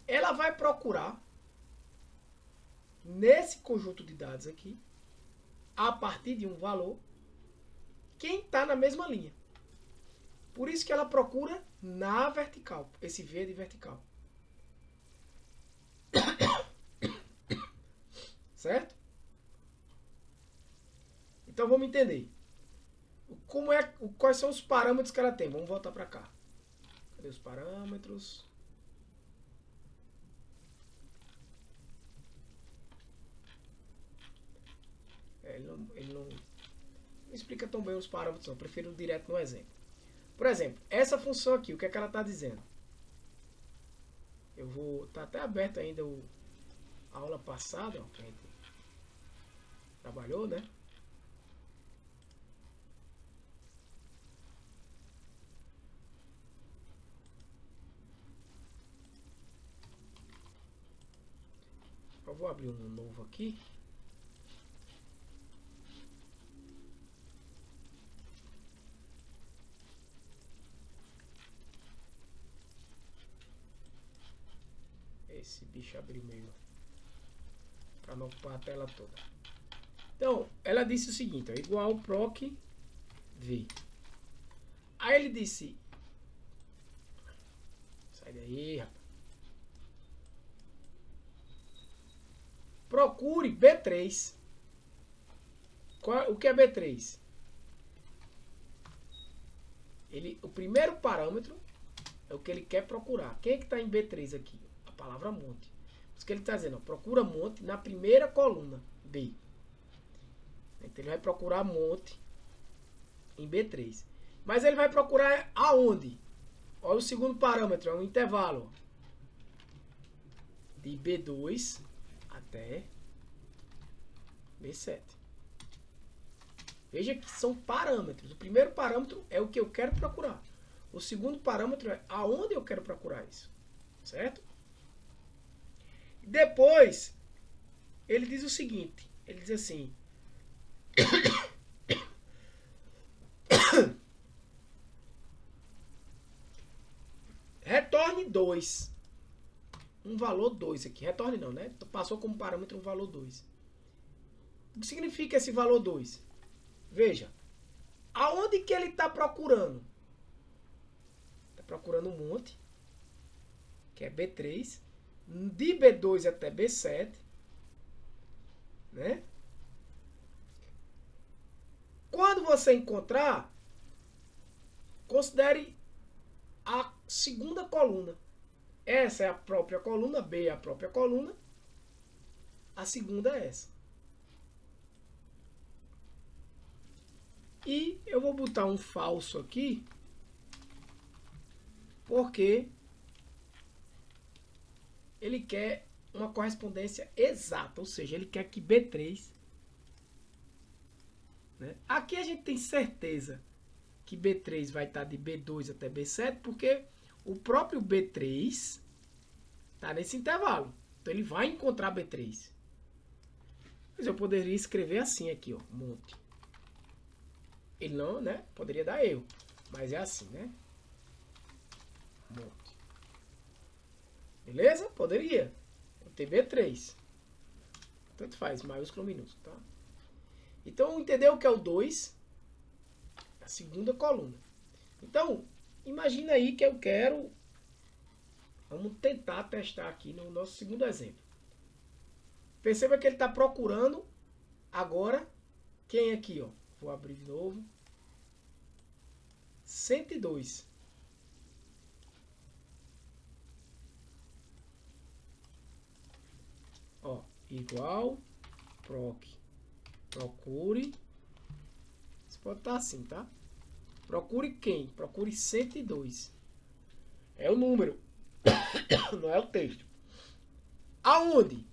Ela vai procurar nesse conjunto de dados aqui, a partir de um valor, quem está na mesma linha. Por isso que ela procura na vertical. Esse V é de vertical. Certo? Então vamos entender. Quais são os parâmetros que ela tem? Vamos voltar para cá. Cadê os parâmetros? Ele não explica tão bem os parâmetros, não. Eu prefiro direto no exemplo. Por exemplo, essa função aqui, o que é que ela está dizendo? Eu vou... Está até aberto ainda a aula passada, ó, que a gente trabalhou, né? Eu vou abrir um novo aqui. Esse bicho abriu meio para não ocupar a tela toda. Então, ela disse o seguinte, ó, igual proc v. Aí ele disse, sai daí, rapaz. Procure B3. O que é B3? O primeiro parâmetro é o que ele quer procurar. Quem é que está em B3 aqui? A palavra monte. Por isso que ele está dizendo, ó, procura monte na primeira coluna, B. Então ele vai procurar monte em B3. Mas ele vai procurar aonde? Olha o segundo parâmetro, é um intervalo de B2 até B7. Veja que são parâmetros. O primeiro parâmetro é o que eu quero procurar. O segundo parâmetro é aonde eu quero procurar isso. Certo? Depois, ele diz o seguinte. Ele diz assim. Retorne 2. Um valor 2 aqui. Retorne não, né? Passou como parâmetro um valor 2. O que significa esse valor 2? Veja. Aonde que ele está procurando? Está procurando um monte. Que é B3. De B2 até B7. Né? Quando você encontrar, considere segunda coluna. Essa é a própria coluna, B é a própria coluna. A segunda é essa. E eu vou botar um falso aqui, porque ele quer uma correspondência exata, ou seja, ele quer que B3... né? Aqui a gente tem certeza que B3 vai estar de B2 até B7, porque o próprio B3 está nesse intervalo. Então ele vai encontrar B3. Mas eu poderia escrever assim aqui, ó, monte. Ele não, né? Poderia dar erro. Mas é assim, né? Monte. Beleza? Poderia. Ter B3. Tanto faz, maiúsculo ou minúsculo, tá? Então, entendeu o que é o 2? A segunda coluna. Então, imagina aí que eu quero... Vamos tentar testar aqui no nosso segundo exemplo. Perceba que ele está procurando agora quem aqui, ó. Vou abrir de novo. 102. Ó, igual proc. Procure. Você pode estar assim, tá? Procure quem? Procure 102. É o número. Não é o texto. Aonde?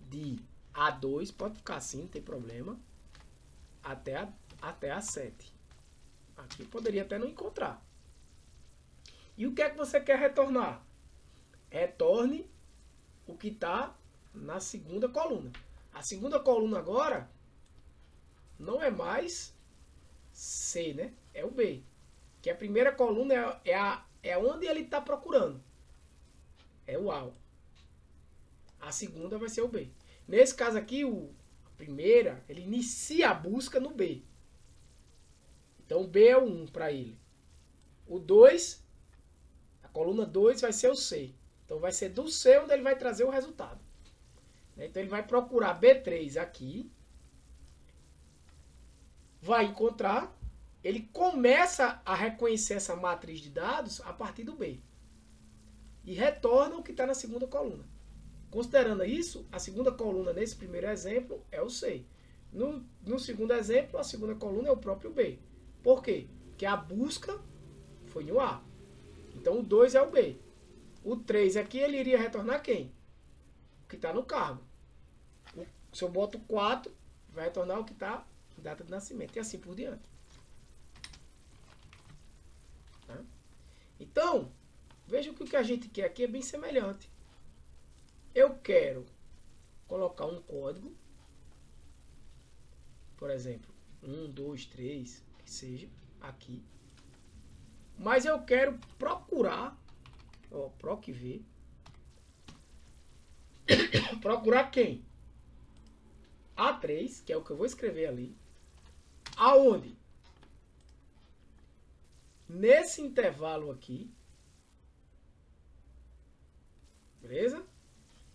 De A2, pode ficar assim, não tem problema. Até a 7. Aqui poderia até não encontrar. E o que é que você quer retornar? Retorne o que está na segunda coluna. A segunda coluna agora não é mais C, né? É o B. Que a primeira coluna é onde ele está procurando. É o A. A segunda vai ser o B. Nesse caso aqui, a primeira, ele inicia a busca no B. Então o B é o 1 para ele. O 2, a coluna 2 vai ser o C. Então vai ser do C onde ele vai trazer o resultado. Então ele vai procurar B3 aqui. Vai encontrar. Ele começa a reconhecer essa matriz de dados a partir do B. E retorna o que está na segunda coluna. Considerando isso, a segunda coluna nesse primeiro exemplo é o C. No segundo exemplo, a segunda coluna é o próprio B. Por quê? Porque a busca foi no A. Então o 2 é o B. O 3 aqui, ele iria retornar quem? O que está no cargo. Se eu boto 4, vai retornar o que está em data de nascimento. E assim por diante. Tá? Então, veja que o que a gente quer aqui é bem semelhante. Eu quero colocar um código. Por exemplo, 1, 2, 3, que seja, aqui. Mas eu quero procurar, ó, proc_v. Procurar quem? A3, que é o que eu vou escrever ali. Aonde? Nesse intervalo aqui. Beleza?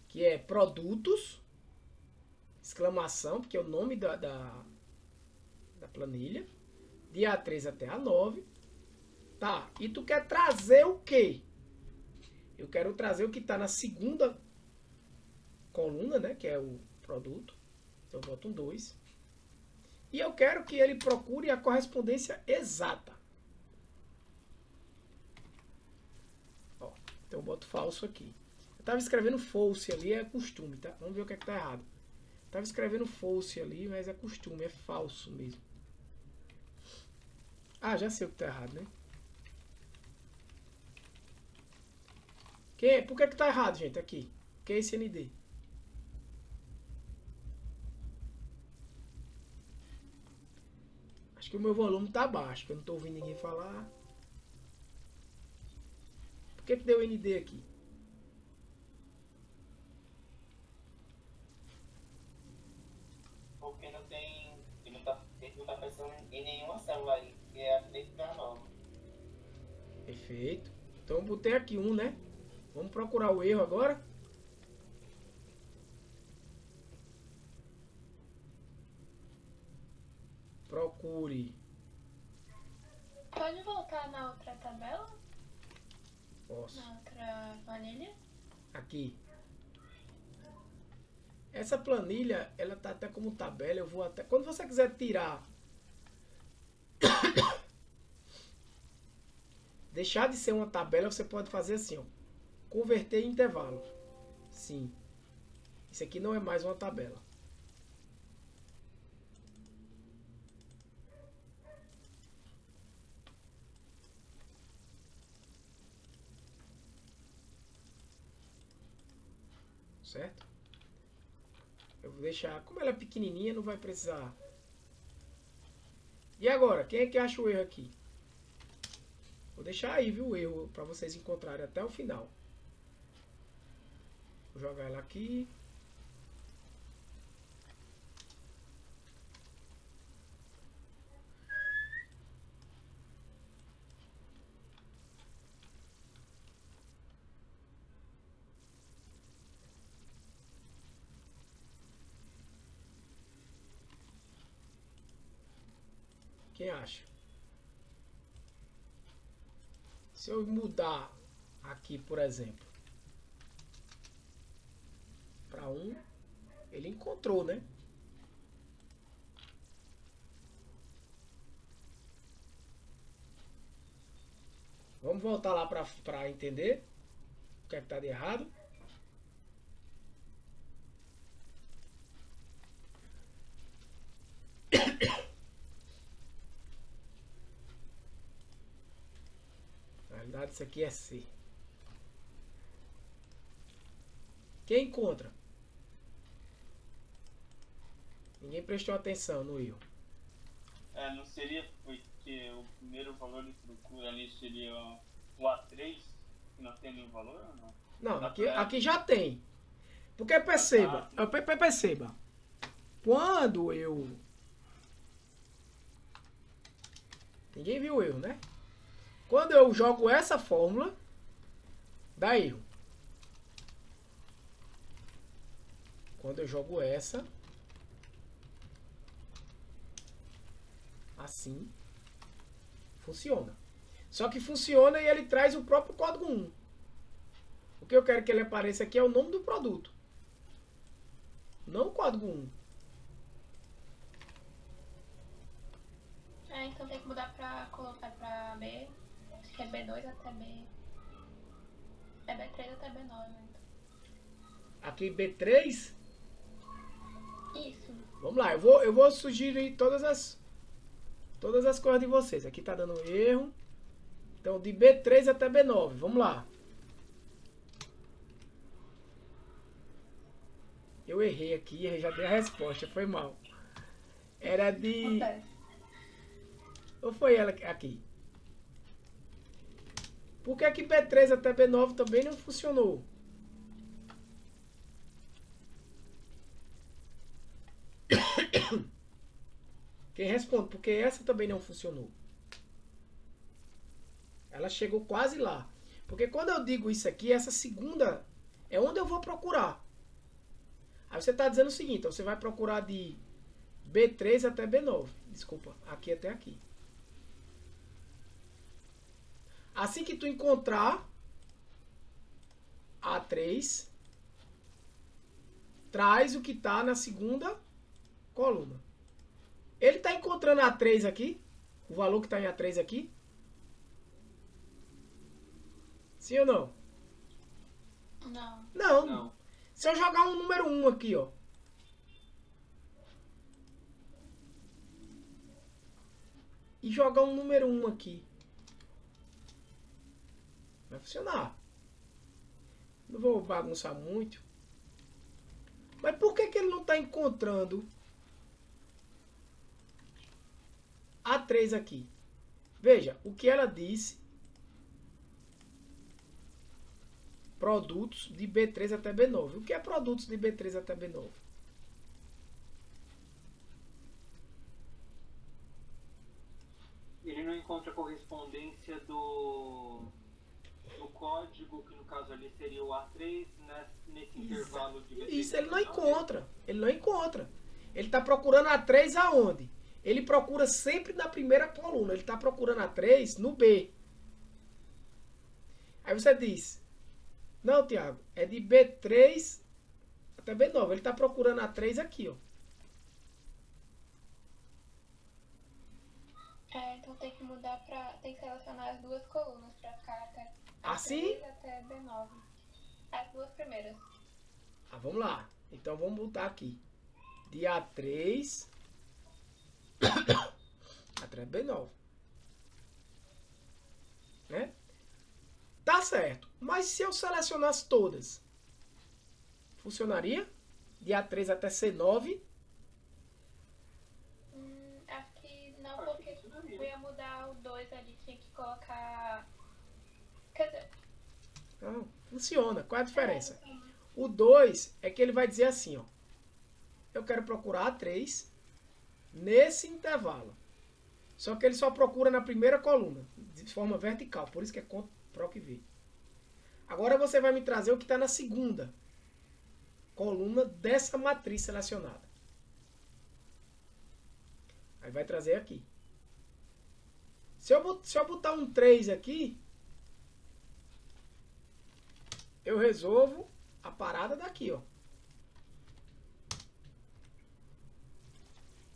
Que é produtos. Exclamação, que é o nome da planilha. De A3 até A9. Tá, e tu quer trazer o quê? Eu quero trazer o que está na segunda coluna, né? Que é o produto. Então eu boto um 2. E eu quero que ele procure a correspondência exata. Ó, então eu boto falso aqui. Eu estava escrevendo false ali, é costume, tá? Vamos ver o que é que tá errado. Eu estava escrevendo false ali, mas é costume, é falso mesmo. Ah, já sei o que tá errado, né? Por que tá errado, gente, aqui? Que é esse ND? Acho que o meu volume tá baixo, que eu não tô ouvindo ninguém falar. Por que deu ND aqui? Porque não tem. Ele não tá pensando em nenhuma célula aí, que é a frente da nova. Perfeito. Então eu botei aqui um, né? Vamos procurar o erro agora. Procure. Pode voltar na outra tabela? negócio. Outra planilha. Aqui. Essa planilha, ela tá até como tabela. Eu vou até... Quando você quiser tirar... deixar de ser uma tabela, você pode fazer assim, ó. Converter em intervalo. Sim. Isso aqui não é mais uma tabela. Certo? Eu vou deixar... Como ela é pequenininha, não vai precisar... E agora? Quem é que acha o erro aqui? Vou deixar aí, viu, o erro, para vocês encontrarem até o final. Vou jogar ela aqui. Quem acha? Se eu mudar aqui, por exemplo, para 1, ele encontrou, né? Vamos voltar lá para entender o que é que tá de errado. Na realidade, isso aqui é C. Quem encontra? Ninguém prestou atenção no erro. Não seria porque o primeiro valor de procura ali seria o A3, que não tem nenhum valor ou não? Não, aqui já tem. Porque perceba, perceba. Quando eu... Ninguém viu o erro, né? Quando eu jogo essa fórmula, dá erro. Quando eu jogo essa, assim, funciona. Só que funciona e ele traz o próprio código 1. O que eu quero que ele apareça aqui é o nome do produto. Não o código 1. Então tem que mudar pra colocar pra B. Acho que é B2 até B. É B3 até B9. Então. Aqui B3. Isso. Vamos lá, eu vou sugerir todas as coisas de vocês. Aqui tá dando erro. Então de B3 até B9. Vamos lá. Eu errei aqui, eu já dei a resposta, foi mal. Era de... Ou foi ela aqui? Por que que B3 até B9 também não funcionou? Quem responde? Porque essa também não funcionou. Ela chegou quase lá. Porque quando eu digo isso aqui, essa segunda é onde eu vou procurar. Aí você está dizendo o seguinte, você vai procurar de B3 até B9. Desculpa, aqui até aqui. Assim que tu encontrar A3, traz o que está na segunda coluna. Ele está encontrando A3 aqui? O valor que está em A3 aqui? Sim ou não? Não. Não. Se eu jogar um número 1 aqui, ó. E jogar um número 1 aqui. Vai funcionar. Não vou bagunçar muito. Mas por que ele não está encontrando A3 aqui? Veja, o que ela disse. Produtos de B3 até B9. O que é produtos de B3 até B9? Ele não encontra correspondência do código, que no caso ali seria o A3, nesse intervalo de B3. Isso ele não encontra. Ele não encontra. Ele está procurando A3 aonde? Ele procura sempre na primeira coluna. Ele está procurando A3 no B. Aí você diz, não, Tiago, é de B3 até B9. Ele está procurando a 3 aqui, ó. Então tem que mudar pra. Tem que selecionar as duas colunas pra ficar até Assim? A3 até B9. As duas primeiras. Vamos lá. Então vamos botar aqui. De A3 até B9. Né? Tá certo. Mas se eu selecionasse todas, funcionaria? De A3 até C9? Acho que não, porque eu ia mudar o 2 ali, tinha que colocar. Quer dizer. Não, funciona. Qual é a diferença? O 2 é que ele vai dizer assim, ó. Eu quero procurar A3 nesse intervalo. Só que ele só procura na primeira coluna, de forma vertical. Por isso que é Proc-V. Agora você vai me trazer o que está na segunda coluna dessa matriz selecionada. Aí vai trazer aqui. Se eu botar um 3 aqui, eu resolvo a parada daqui, ó.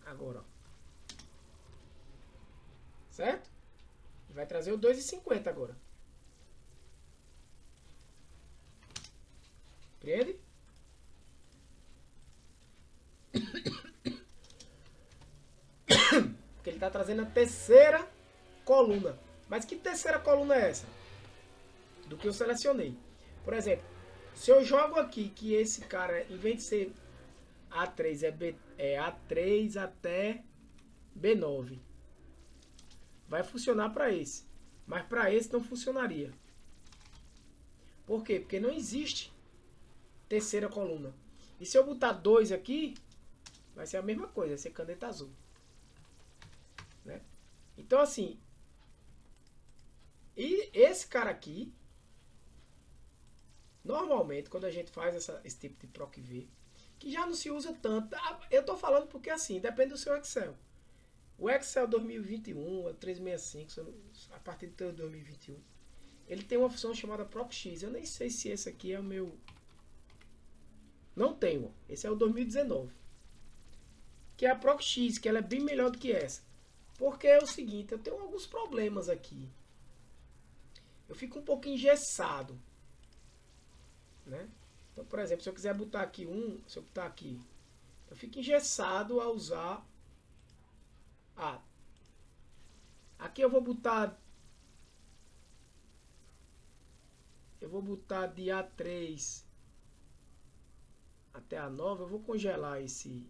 Agora, ó. Certo? Vai trazer o 2,50 agora. Compreende? Porque ele está trazendo a terceira coluna. Mas que terceira coluna é essa? Do que eu selecionei. Por exemplo, se eu jogo aqui que esse cara, em vez de ser A3, é A3 até B9. Vai funcionar para esse. Mas para esse não funcionaria. Por quê? Porque não existe terceira coluna. E se eu botar 2 aqui, vai ser a mesma coisa, vai ser caneta azul. Né? Então assim, e esse cara aqui, normalmente quando a gente faz esse tipo de Proc-V, que já não se usa tanto, eu estou falando porque assim, depende do seu Excel. O Excel 2021, o 365, a partir de 2021, ele tem uma função chamada ProcX. Eu nem sei se esse aqui é o meu... Não tenho. Esse é o 2019. Que é a ProcX, que ela é bem melhor do que essa. Porque é o seguinte, eu tenho alguns problemas aqui. Eu fico um pouco engessado. Né? Então, por exemplo, se eu quiser botar aqui se eu botar aqui, eu fico engessado a usar... aqui eu vou botar de A3 até A9, eu vou congelar esse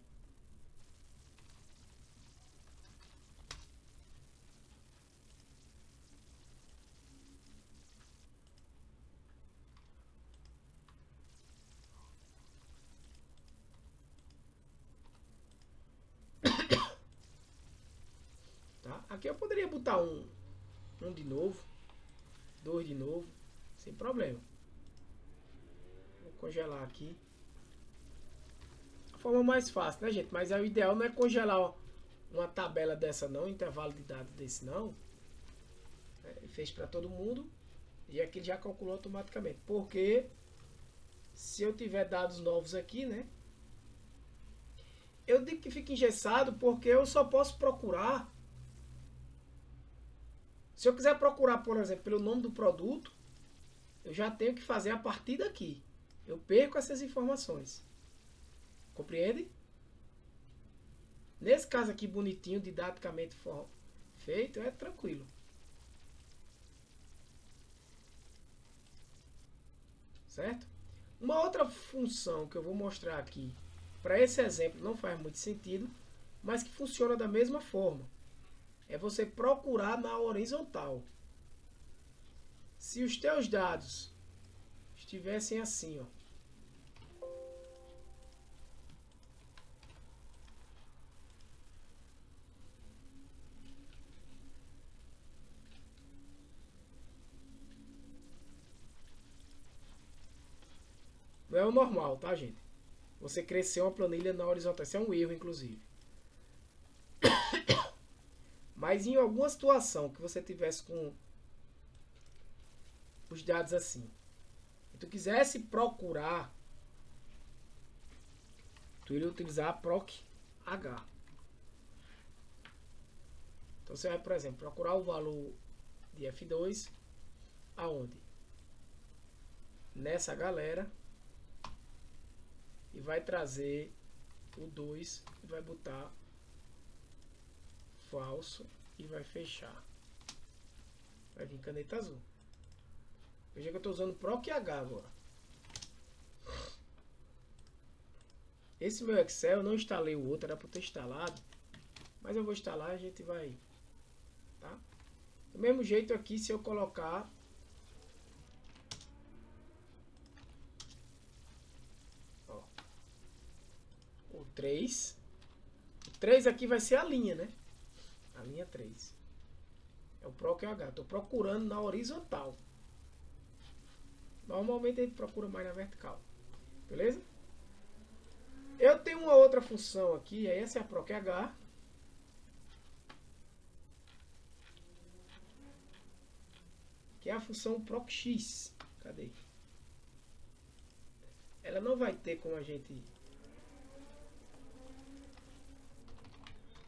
tá? Aqui eu poderia botar um de novo, 2 de novo, sem problema. Vou congelar aqui. A forma mais fácil, né, gente? Mas o ideal não é congelar uma tabela dessa não, intervalo de dados desse não. Ele fez para todo mundo e aqui ele já calculou automaticamente. Porque se eu tiver dados novos aqui, né? Eu digo que fica engessado porque eu só posso procurar. Se eu quiser procurar, por exemplo, pelo nome do produto, eu já tenho que fazer a partir daqui. Eu perco essas informações. Compreende? Nesse caso aqui, bonitinho, didaticamente feito, é tranquilo. Certo? Uma outra função que eu vou mostrar aqui, para esse exemplo não faz muito sentido, mas que funciona da mesma forma. É você procurar na horizontal. Se os teus dados estivessem assim, ó. Não é o normal, tá, gente? Você cresceu uma planilha na horizontal. Isso é um erro, inclusive. Mas em alguma situação que você tivesse com os dados assim, e tu quisesse procurar, tu iria utilizar a proc H. Então você vai, por exemplo, procurar o valor de F2 aonde? Nessa galera, e vai trazer o 2 e vai botar falso e vai fechar. Vai vir caneta azul. Veja que eu estou usando proc H agora. Esse meu Excel eu não instalei o outro, era para ter instalado, mas eu vou instalar e a gente vai, tá? Do mesmo jeito aqui, se eu colocar o 3, o 3 aqui vai ser a linha, né? A linha 3 é o proc H. Estou procurando na horizontal. Normalmente a gente procura mais na vertical, beleza? Eu tenho uma outra função aqui, essa é a proc H. Que é a função procx. Cadê? Ela não vai ter como a gente...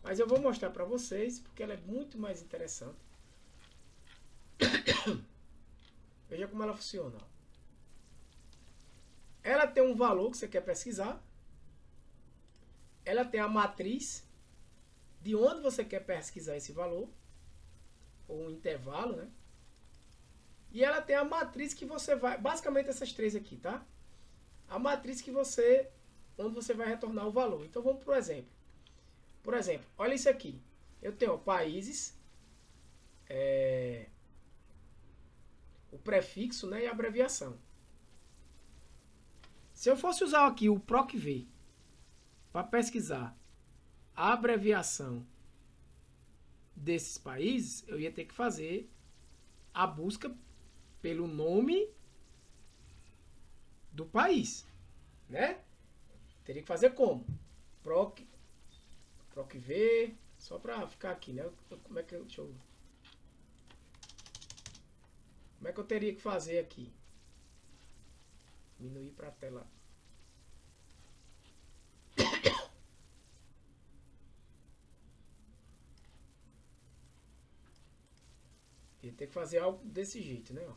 Mas eu vou mostrar para vocês, porque ela é muito mais interessante. Veja como ela funciona. Ela tem um valor que você quer pesquisar. Ela tem a matriz de onde você quer pesquisar esse valor, ou um intervalo, né? E ela tem a matriz que você vai... Basicamente essas três aqui, tá? A matriz que você... Onde você vai retornar o valor. Então vamos para o exemplo. Por exemplo, olha isso aqui. Eu tenho ó, países, o prefixo, né, e a abreviação. Se eu fosse usar aqui o procv para pesquisar a abreviação desses países, eu ia ter que fazer a busca pelo nome do país, né? Teria que fazer como? Procv, só para ficar aqui, né? Como é que eu teria que fazer aqui? Diminuir para a tela. Ia ter que fazer algo desse jeito, né? Ó.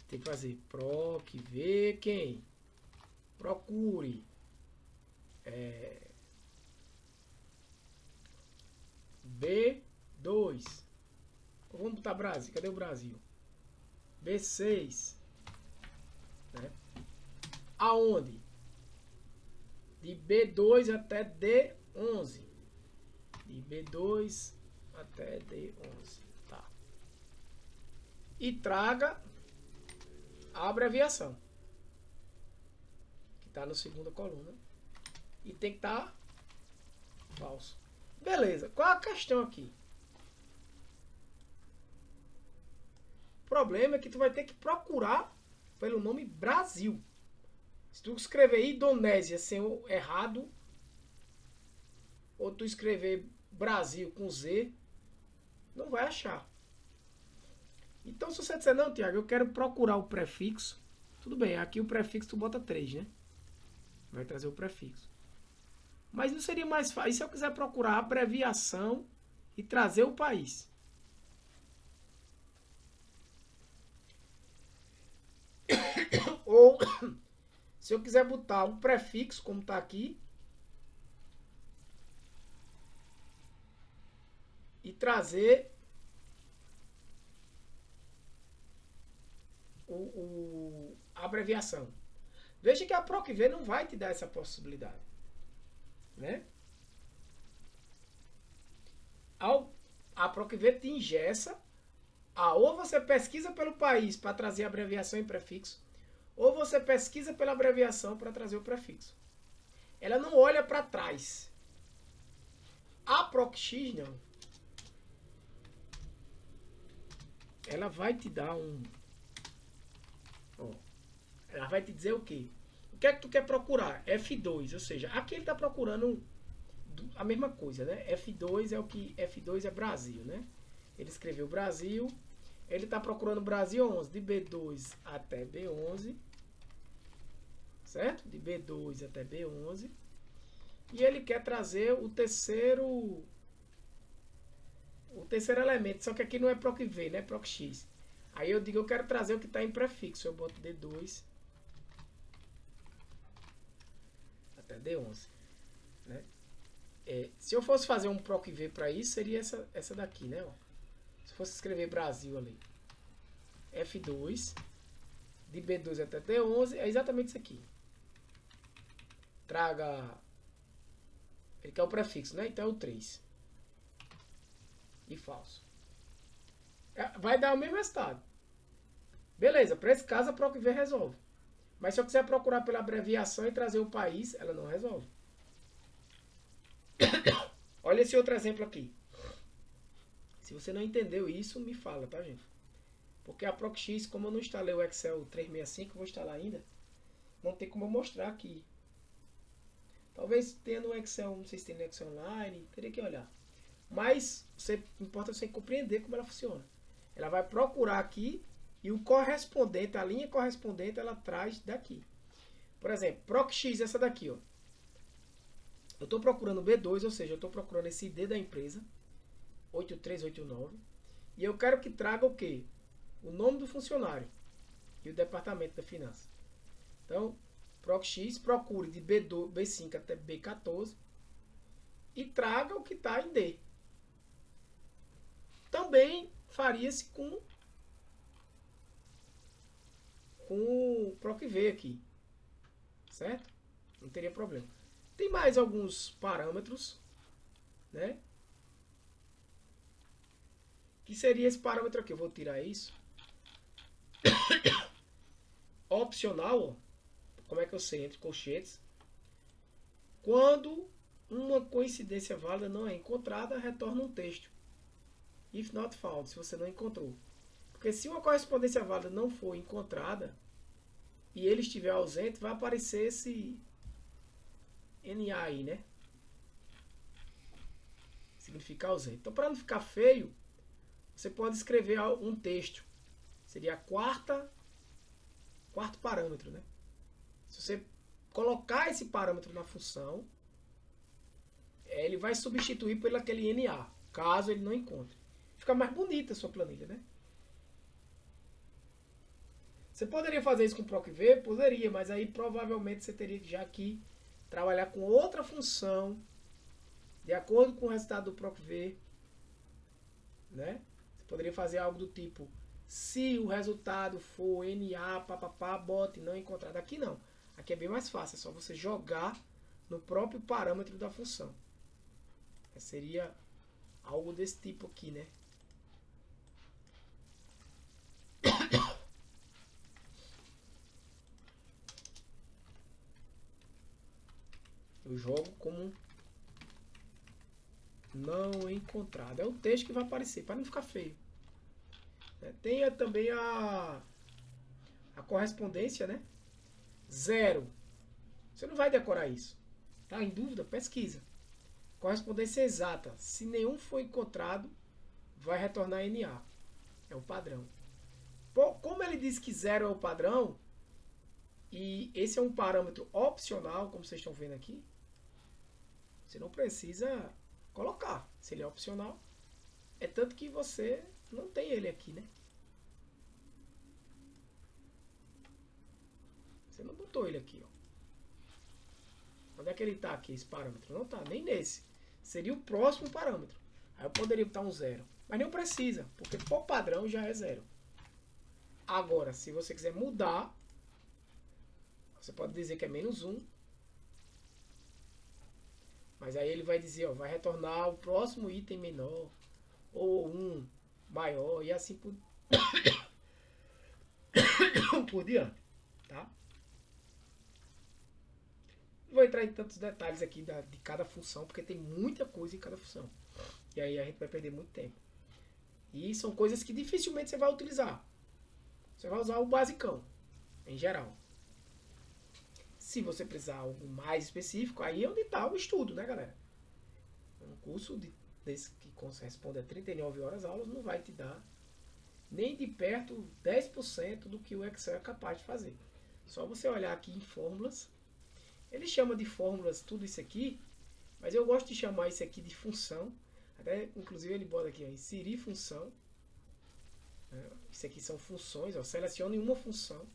Tem que fazer procv quem? Procure B2. Vamos botar Brasil. Cadê o Brasil? B6. Né? Aonde? De B2 até D11. De B2 até D11. Tá. E traga a abreviação. Que está na segunda coluna. E tem que estar falso. Beleza. Qual a questão aqui? O problema é que tu vai ter que procurar pelo nome Brasil. Se tu escrever Indonésia sem o errado, ou tu escrever Brasil com Z, não vai achar. Então se você disser, não, Tiago, eu quero procurar o prefixo, tudo bem, aqui o prefixo tu bota 3, né? Vai trazer o prefixo. Mas não seria mais fácil? E se eu quiser procurar a abreviação e trazer o país? Ou se eu quiser botar um prefixo, como está aqui, e trazer a abreviação. Veja que a procv não vai te dar essa possibilidade. Né? A procv te engessa ou você pesquisa pelo país para trazer a abreviação e prefixo, ou você pesquisa pela abreviação para trazer o prefixo. Ela não olha para trás. A procx não. Ela vai te dar ela vai te dizer o quê? O que é que tu quer procurar? F2, ou seja, aqui ele está procurando a mesma coisa, né? F2 é o que... F2 é Brasil, né? Ele escreveu Brasil Ele está procurando Brasil 11, de B2 até B11. Certo? De B2 até B11. E ele quer trazer o terceiro elemento. Só que aqui não é PROC-V, né? É PROC-X. Aí eu digo, eu quero trazer o que está em prefixo. Eu boto D2 até D11. Né? Se eu fosse fazer um PROC-V para isso, seria essa daqui, né? Ó. Se fosse escrever Brasil ali. F2 de B2 até D11 é exatamente isso aqui. Traga... Ele quer o prefixo, né? Então é o 3. E falso. Vai dar o mesmo resultado. Beleza, para esse caso a PROC-V resolve. Mas se eu quiser procurar pela abreviação e trazer o país, ela não resolve. Olha esse outro exemplo aqui. Se você não entendeu isso, me fala, tá, gente? Porque a PROC-X, como eu não instalei o Excel 365, vou instalar ainda, não tem como eu mostrar aqui. Talvez tenha no Excel, não sei se tem no Excel Online, teria que olhar. Mas importa você compreender como ela funciona. Ela vai procurar aqui e o correspondente, a linha correspondente, ela traz daqui. Por exemplo, PROC-X, essa daqui, ó. Eu estou procurando B2, ou seja, eu estou procurando esse ID da empresa, 8389, e eu quero que traga o quê? O nome do funcionário e o departamento da finança. Então, PROC-X, procure de B5 até B14 e traga o que está em D. Também faria-se com o PROC-V aqui, certo? Não teria problema. Tem mais alguns parâmetros, né? Que seria esse parâmetro aqui. Eu vou tirar isso. Opcional, ó. Como é que eu sei? Entre colchetes. Quando uma coincidência válida não é encontrada, retorna um texto. If not found, se você não encontrou. Porque se uma correspondência válida não for encontrada e ele estiver ausente, vai aparecer esse NA aí, né? Significa ausente. Então, para não ficar feio, você pode escrever um texto. Seria quarto parâmetro, né? Se você colocar esse parâmetro na função, ele vai substituir por aquele NA, caso ele não encontre. Fica mais bonita a sua planilha, né? Você poderia fazer isso com o PROC-V? Poderia, mas aí provavelmente você teria já que trabalhar com outra função, de acordo com o resultado do PROC-V, né? Você poderia fazer algo do tipo, se o resultado for NA, papapá, bote não encontrado. Aqui não. Aqui é bem mais fácil, é só você jogar no próprio parâmetro da função. Seria algo desse tipo aqui, né? Eu jogo como não encontrado. É o texto que vai aparecer, para não ficar feio. Tem também a correspondência, né? 0. Você não vai decorar isso. Tá em dúvida? Pesquisa. Correspondência exata. Se nenhum for encontrado, vai retornar NA. É o padrão. Como ele diz que 0 é o padrão, e esse é um parâmetro opcional, como vocês estão vendo aqui, você não precisa colocar. Se ele é opcional, é tanto que você não tem ele aqui, né? Você não botou ele aqui, ó. Onde é que ele está aqui, esse parâmetro? Não está, nem nesse. Seria o próximo parâmetro. Aí eu poderia botar um 0. Mas não precisa, porque por padrão já é 0. Agora, se você quiser mudar, você pode dizer que é -1. Mas aí ele vai dizer, ó, vai retornar o próximo item menor, ou um maior, e assim por diante, tá? Não vou entrar em tantos detalhes aqui de cada função, porque tem muita coisa em cada função. E aí a gente vai perder muito tempo. E são coisas que dificilmente você vai utilizar. Você vai usar o basicão, em geral. Se você precisar de algo mais específico, aí é onde está o estudo, né, galera? Um curso desse que corresponde a 39 horas aulas não vai te dar nem de perto 10% do que o Excel é capaz de fazer. Só você olhar aqui em fórmulas. Ele chama de fórmulas tudo isso aqui, mas eu gosto de chamar isso aqui de função. Até, inclusive ele bota aqui, ó, inserir função. Isso aqui são funções, ó, selecione uma função.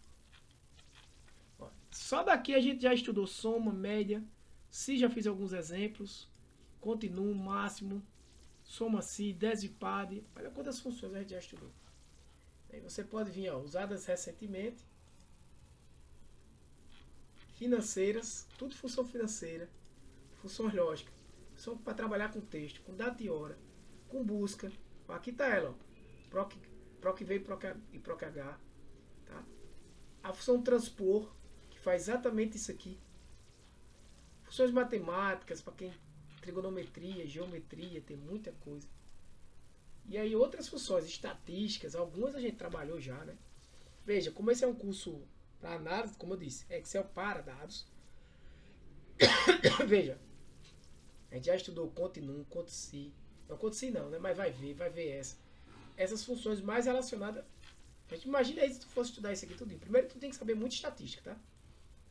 Ó, só daqui a gente já estudou soma, média, se já fiz alguns exemplos, continuo, máximo, soma-se, desipade. Olha quantas funções a gente já estudou. Aí você pode vir, ó, usadas recentemente, financeiras, tudo função financeira, funções lógicas, função para trabalhar com texto, com data e hora, com busca. Ó, aqui está ela, ó, PROC-V e PROC-H. Tá? A função transpor, que faz exatamente isso aqui. Funções matemáticas, para quem trigonometria, geometria, tem muita coisa. E aí outras funções, estatísticas, algumas a gente trabalhou já, né? Veja, como esse é um curso para análise, como eu disse, Excel para dados. Veja, a gente já estudou Continum, Conti-Si. Não Conti-Si não, né? Mas vai ver essas funções mais relacionadas. A gente imagina aí se tu fosse estudar isso aqui tudo. Primeiro tu tem que saber muito estatística, tá?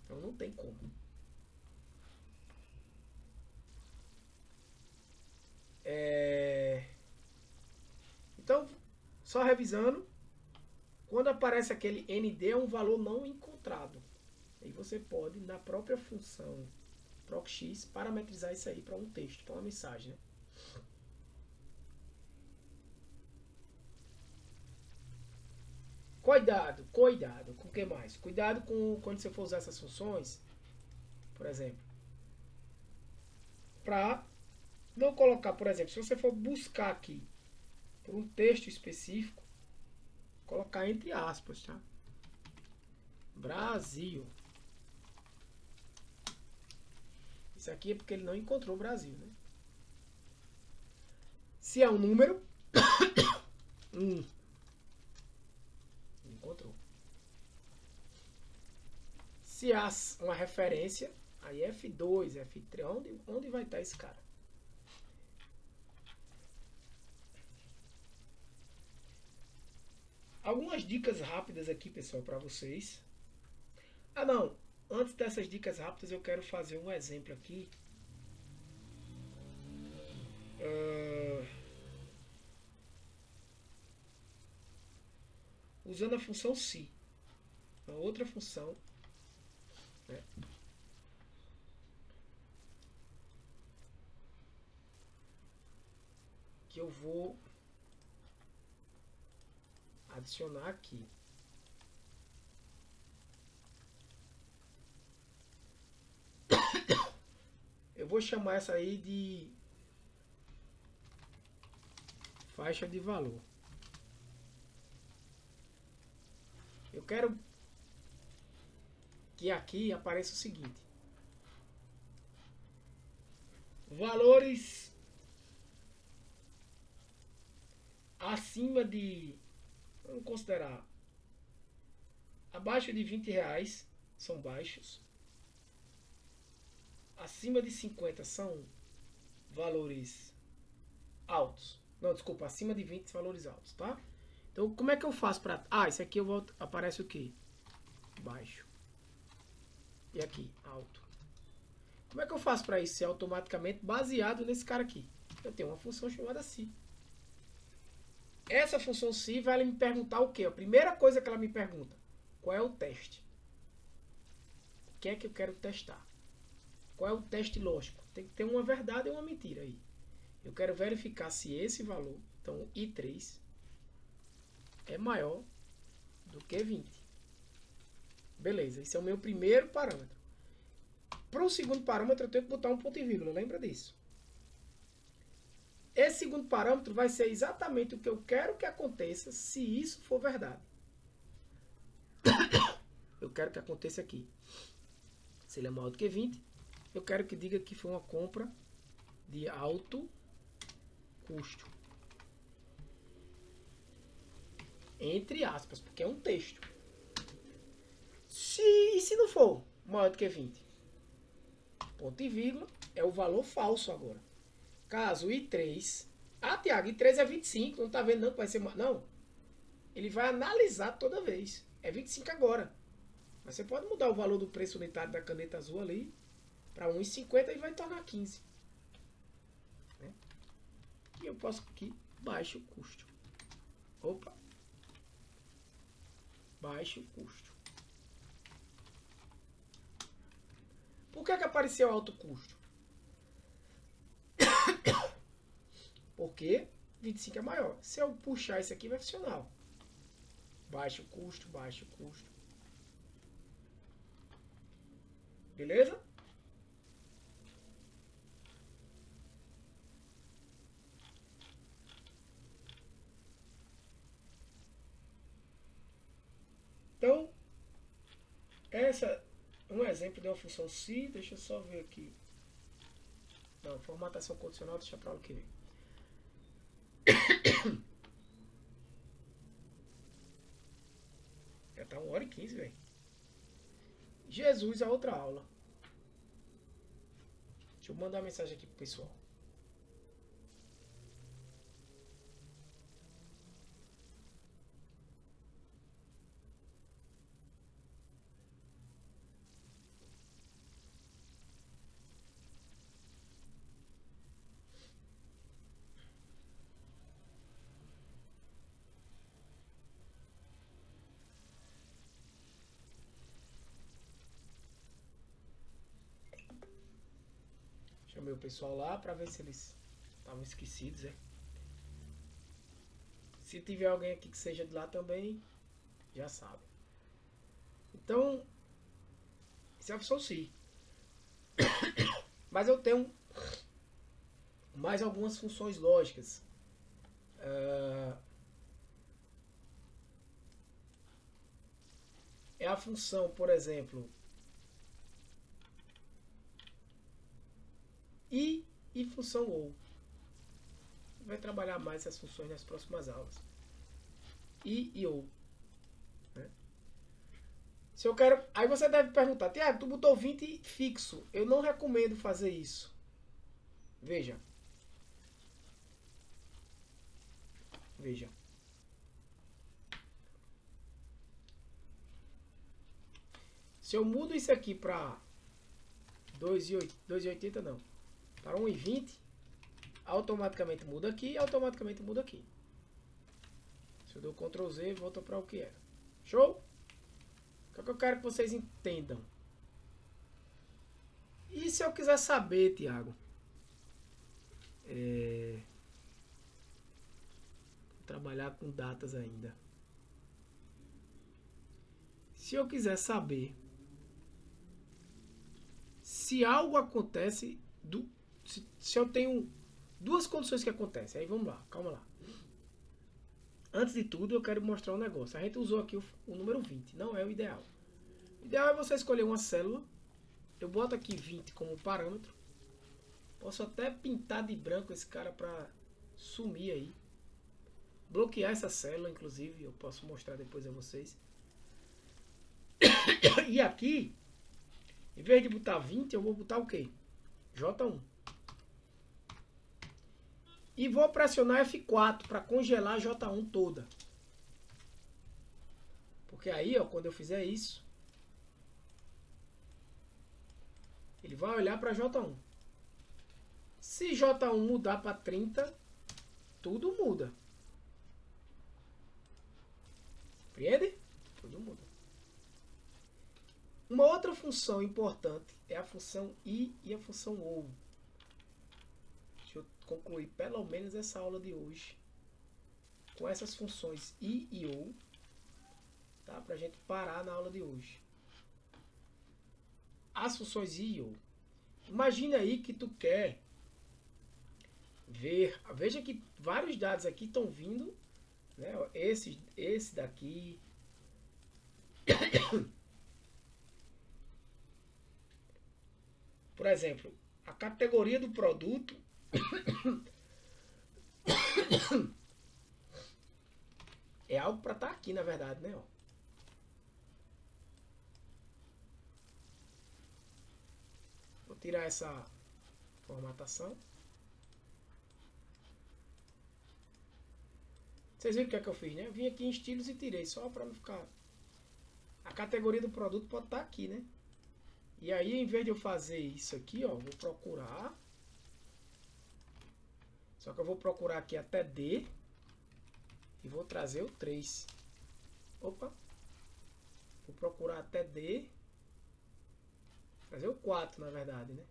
Então não tem como. Então, só revisando, quando aparece aquele ND é um valor não encontrado. Aí você pode, na própria função PROC-X, parametrizar isso aí para um texto, para uma mensagem, né? Cuidado com o que mais? Cuidado com quando você for usar essas funções, por exemplo, para não colocar, por exemplo, se você for buscar aqui por um texto específico, colocar entre aspas, tá? Brasil. Isso aqui é porque ele não encontrou o Brasil, né? Se é um número, encontrou. Se há uma referência, aí F2, F3, onde vai estar esse cara? Algumas dicas rápidas aqui, pessoal, para vocês. Ah, não. Antes dessas dicas rápidas, eu quero fazer um exemplo aqui. Usando a função se. Uma outra função. Né? Que eu vou adicionar aqui. Eu vou chamar essa aí de faixa de valor. Eu quero que aqui apareça o seguinte: valores acima de, vamos considerar, abaixo de R$20 são baixos, acima de 50 são valores altos. Não, desculpa, acima de 20 valores altos, tá? Então, como é que eu faço para... Ah, esse aqui eu volto, aparece o quê? Baixo. E aqui, alto. Como é que eu faço para isso ser automaticamente baseado nesse cara aqui? Eu tenho uma função chamada se. Essa função se vai me perguntar o quê? A primeira coisa que ela me pergunta: qual é o teste? O que é que eu quero testar? Qual é o teste lógico? Tem que ter uma verdade e uma mentira aí. Eu quero verificar se esse valor, então I3, é maior do que 20. Beleza, esse é o meu primeiro parâmetro. Para o segundo parâmetro eu tenho que botar um ponto e vírgula, lembra disso? Esse segundo parâmetro vai ser exatamente o que eu quero que aconteça se isso for verdade. Eu quero que aconteça aqui. Se ele é maior do que 20, eu quero que diga que foi uma compra de alto custo. Entre aspas, porque é um texto. E se não for maior do que 20? Ponto e vírgula é o valor falso agora. Caso I3... Ah, Tiago, I3 é 25. Não tá vendo não que vai ser... Não. ele vai analisar toda vez. É 25 agora. Mas você pode mudar o valor do preço unitário da caneta azul ali para 1,50 e vai tornar 15. Né? E eu posso aqui, baixo custo. Opa. Baixo custo. Por que apareceu alto custo? Porque 25 é maior. Se eu puxar isso aqui, vai funcionar. Baixo custo, baixo custo. Beleza? Então, essa é um exemplo de uma função se. Deixa eu só ver aqui. Não, formatação condicional, deixa para o que vem. Já tá 1h15, velho. Jesus, a outra aula. Deixa eu mandar uma mensagem aqui pro pessoal. Chamei o pessoal lá pra ver se eles estavam esquecidos, né? Se tiver alguém aqui que seja de lá também, já sabe. Então, isso é a função se. Mas eu tenho mais algumas funções lógicas. É a função, por exemplo, e função ou. Vai trabalhar mais essas funções nas próximas aulas. E ou. Né? Se eu quero. Aí você deve perguntar, Tiago, tu botou 20 fixo. Eu não recomendo fazer isso. Veja. Veja. Se eu mudo isso aqui para 2,80 não. Para 1,20, automaticamente muda aqui e automaticamente muda aqui. Se eu dou Ctrl Z, volta para o que era. Show? O que eu quero que vocês entendam? E se eu quiser saber, Tiago? Vou trabalhar com datas ainda. Se eu quiser saber se algo acontece, se eu tenho duas condições que acontecem, aí vamos lá, calma lá. Antes de tudo, eu quero mostrar um negócio. A gente usou aqui o número 20, não é o ideal. O ideal é você escolher uma célula. Eu boto aqui 20 como parâmetro. Posso até pintar de branco esse cara para sumir aí. Bloquear essa célula, inclusive, eu posso mostrar depois a vocês. E aqui, em vez de botar 20, eu vou botar o quê? J1. E vou pressionar F4 para congelar a J1 toda. Porque aí, ó, quando eu fizer isso, ele vai olhar para J1. Se J1 mudar para 30, tudo muda. Compreende? Tudo muda. Uma outra função importante é a função I e a função OU. Deixa eu concluir pelo menos essa aula de hoje com essas funções I e OU, tá? Para a gente parar na aula de hoje. As funções I e OU. Imagina aí que tu quer ver, veja que vários dados aqui estão vindo, né? Esse daqui. Por exemplo, a categoria do produto é algo para estar aqui, na verdade, né? Vou tirar essa formatação. Vocês viram o que é que eu fiz, né? Eu vim aqui em estilos e tirei, só para não ficar... A categoria do produto pode estar aqui, né? E aí, em vez de eu fazer isso aqui, ó, vou procurar. Só que eu vou procurar aqui até D. E vou trazer o 3. Opa. Vou procurar até D. Trazer o 4, na verdade, né?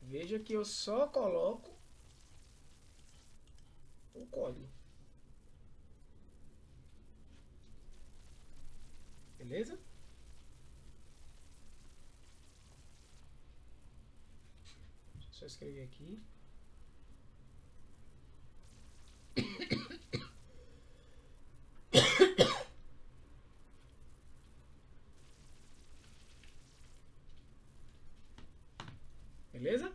Veja que eu só coloco o código. Beleza? Deixa eu só escrever aqui. Beleza?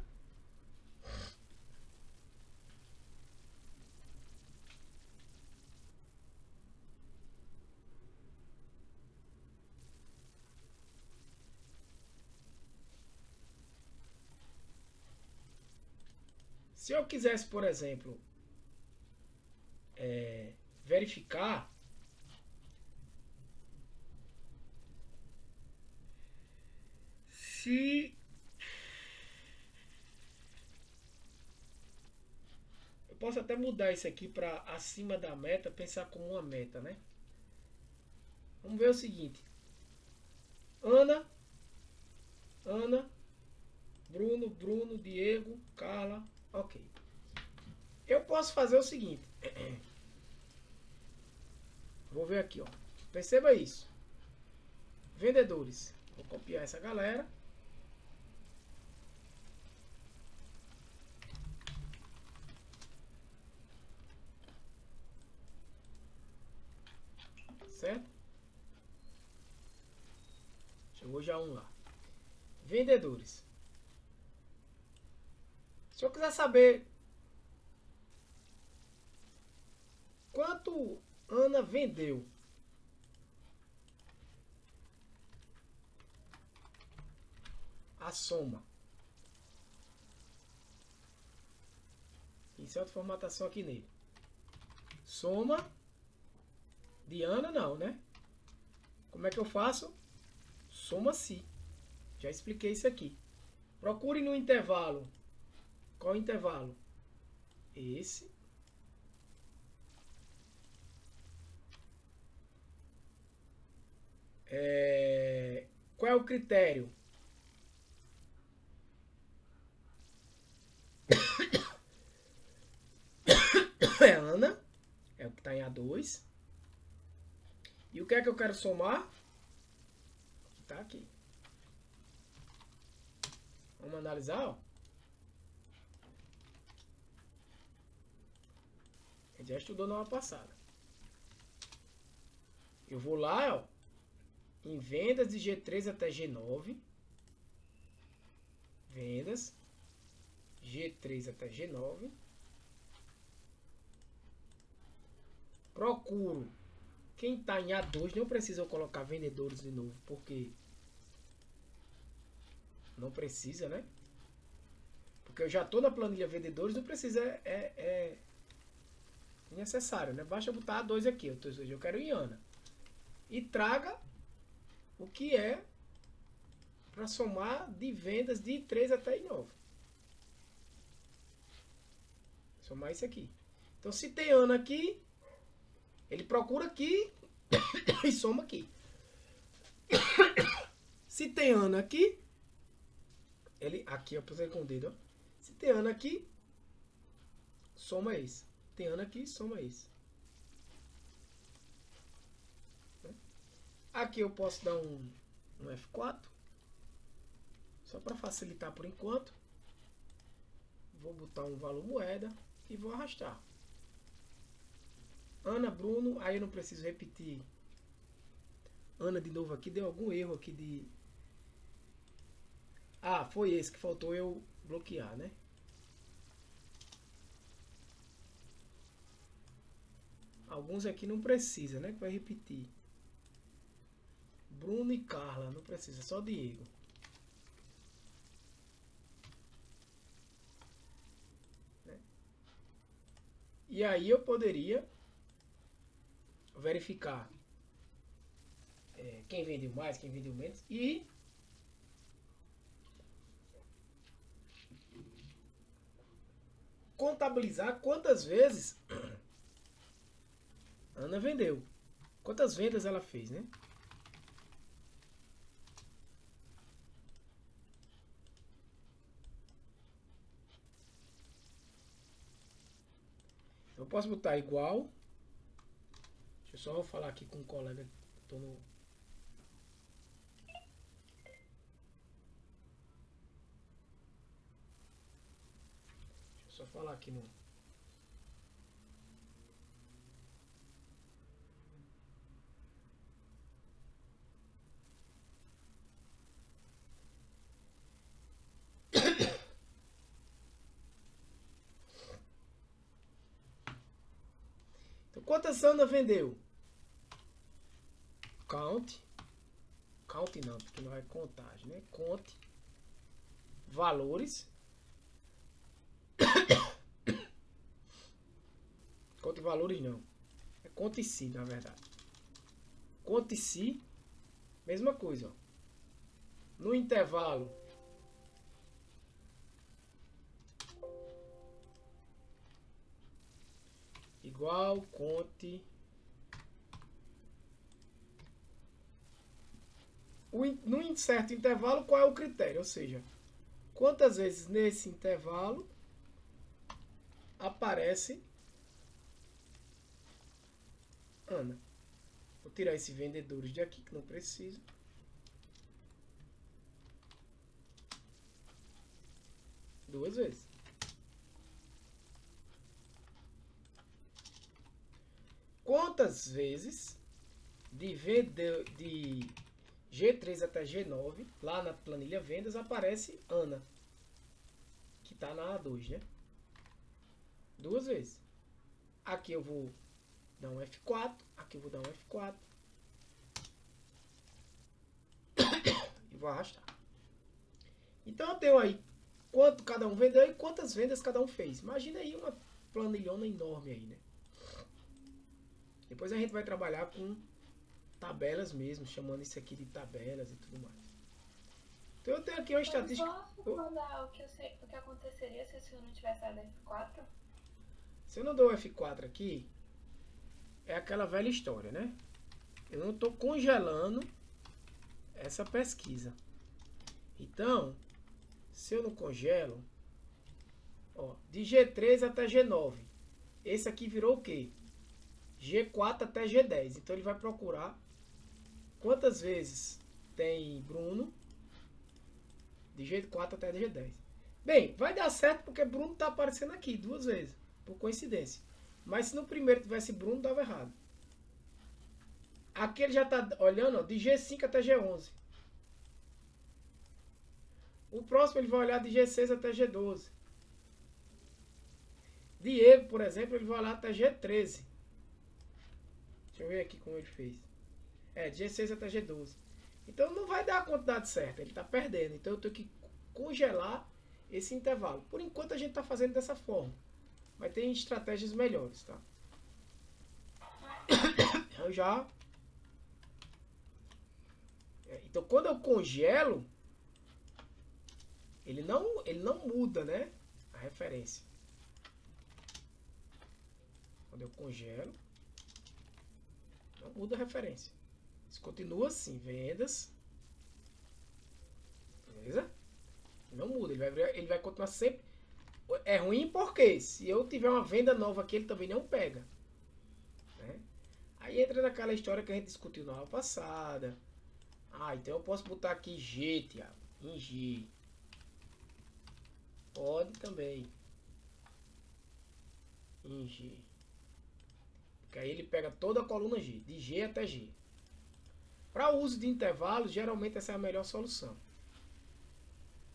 Se eu quisesse, por exemplo, verificar se eu posso até mudar isso aqui para acima da meta, pensar como uma meta, né? Vamos ver o seguinte: Ana, Bruno, Diego, Carla, ok. Eu posso fazer o seguinte. Vou ver aqui, ó. Perceba isso. Vendedores. Vou copiar essa galera. Certo? Chegou já um lá. Vendedores. Se eu quiser saber quanto Ana vendeu, a soma. Inserte formatação aqui nele. Soma de Ana não, né? Como é que eu faço? Soma-se. Já expliquei isso aqui. Procure no intervalo. Qual intervalo? Esse. Qual é o critério? É Ana. É o que está em A2. E o que é que eu quero somar? Está aqui. Vamos analisar, ó. A gente já estudou na aula passada. Eu vou lá, ó, em vendas de G3 até G9. Vendas G3 até G9. Procuro. Quem está em A2 não precisa eu colocar vendedores de novo, porque não precisa, né? Porque eu já estou na planilha vendedores, não precisa, é necessário, né? Basta botar A2 aqui, ou seja, eu quero em Ana. E traga o que é para somar de vendas de 3 até 9. Somar isso aqui. Então, se tem Ana aqui, ele procura aqui e soma aqui. Se tem Ana aqui, ele aqui, eu pusei com o dedo, ó. Se tem Ana aqui, soma esse. Tem Ana aqui, soma esse. Aqui eu posso dar um F4. Só para facilitar por enquanto. Vou botar um valor moeda e vou arrastar. Ana, Bruno, aí eu não preciso repetir. Ana de novo aqui, deu algum erro aqui de... Ah, foi esse que faltou eu bloquear, né? Alguns aqui não precisa, né? Que vai repetir. Bruno e Carla, não precisa, só Diego. Né? E aí eu poderia verificar quem vendeu mais, quem vendeu menos e contabilizar quantas vezes Ana vendeu. Quantas vendas ela fez, né? Eu posso botar igual. Deixa eu só falar aqui com um colega. Tô no... Deixa eu só falar aqui no... Então, quantas Ana vendeu? Count não, porque não é contagem, né? Conte valores. Conte valores não. É conte si, na verdade. Conte si, mesma coisa, ó. No intervalo igual, conte no certo intervalo, qual é o critério? Ou seja, quantas vezes nesse intervalo aparece Ana. Vou tirar esse vendedores de aqui, que não precisa. Duas vezes. Quantas vezes de G3 até G9, lá na planilha vendas, aparece Ana, que está na A2, né? Duas vezes. Aqui eu vou dar um F4, aqui eu vou dar um F4 e vou arrastar. Então eu tenho aí quanto cada um vendeu e quantas vendas cada um fez. Imagina aí uma planilhona enorme aí, né? Depois a gente vai trabalhar com tabelas mesmo, chamando isso aqui de tabelas e tudo mais. Então eu tenho aqui uma estatística. Posso mandar o que aconteceria se eu não tivesse dado F4? Se eu não dou F4 aqui, é aquela velha história, né? Eu não estou congelando essa pesquisa. Então, se eu não congelo, ó, de G3 até G9, esse aqui virou o quê? G4 até G10. Então ele vai procurar quantas vezes tem Bruno de G4 até G10. Bem, vai dar certo porque Bruno está aparecendo aqui duas vezes, por coincidência. Mas se no primeiro tivesse Bruno, dava errado. Aqui ele já está olhando, ó, de G5 até G11. O próximo ele vai olhar de G6 até G12. Diego, por exemplo, ele vai olhar até G13. Deixa eu ver aqui como ele fez. De G6 até G12. Então não vai dar a quantidade certa, ele está perdendo. Então eu tenho que congelar esse intervalo. Por enquanto a gente está fazendo dessa forma. Mas tem estratégias melhores, tá? Eu já... Então quando eu congelo, ele não muda, né? A referência. Quando eu congelo, não muda a referência. Isso continua assim, vendas. Beleza? Não muda, ele vai continuar sempre. É ruim porque se eu tiver uma venda nova aqui, ele também não pega. Né? Aí entra naquela história que a gente discutiu na aula passada. Então eu posso botar aqui G, Thiago. Em G. Pode também. Em G. Porque aí ele pega toda a coluna G, de G até G. Para o uso de intervalos, geralmente essa é a melhor solução.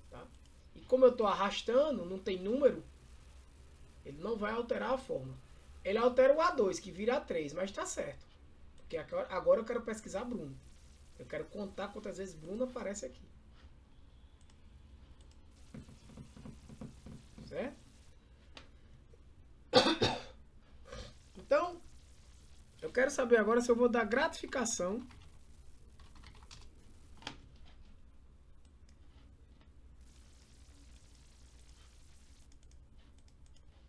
Tá? E como eu estou arrastando, não tem número, ele não vai alterar a fórmula. Ele altera o A2, que vira A3, mas está certo. Porque agora eu quero pesquisar Bruno. Eu quero contar quantas vezes Bruno aparece aqui. Certo? Então, eu quero saber agora se eu vou dar gratificação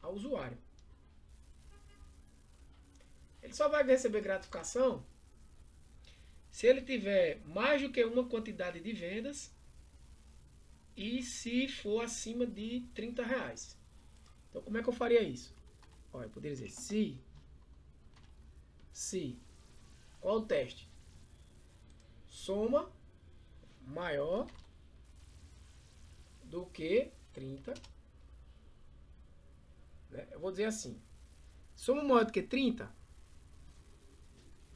ao usuário. Ele só vai receber gratificação se ele tiver mais do que uma quantidade de vendas e se for acima de R$30. Então, como é que eu faria isso? Olha, eu poderia dizer se qual o teste? Soma maior do que 30. Né? Eu vou dizer assim. Soma maior do que 30.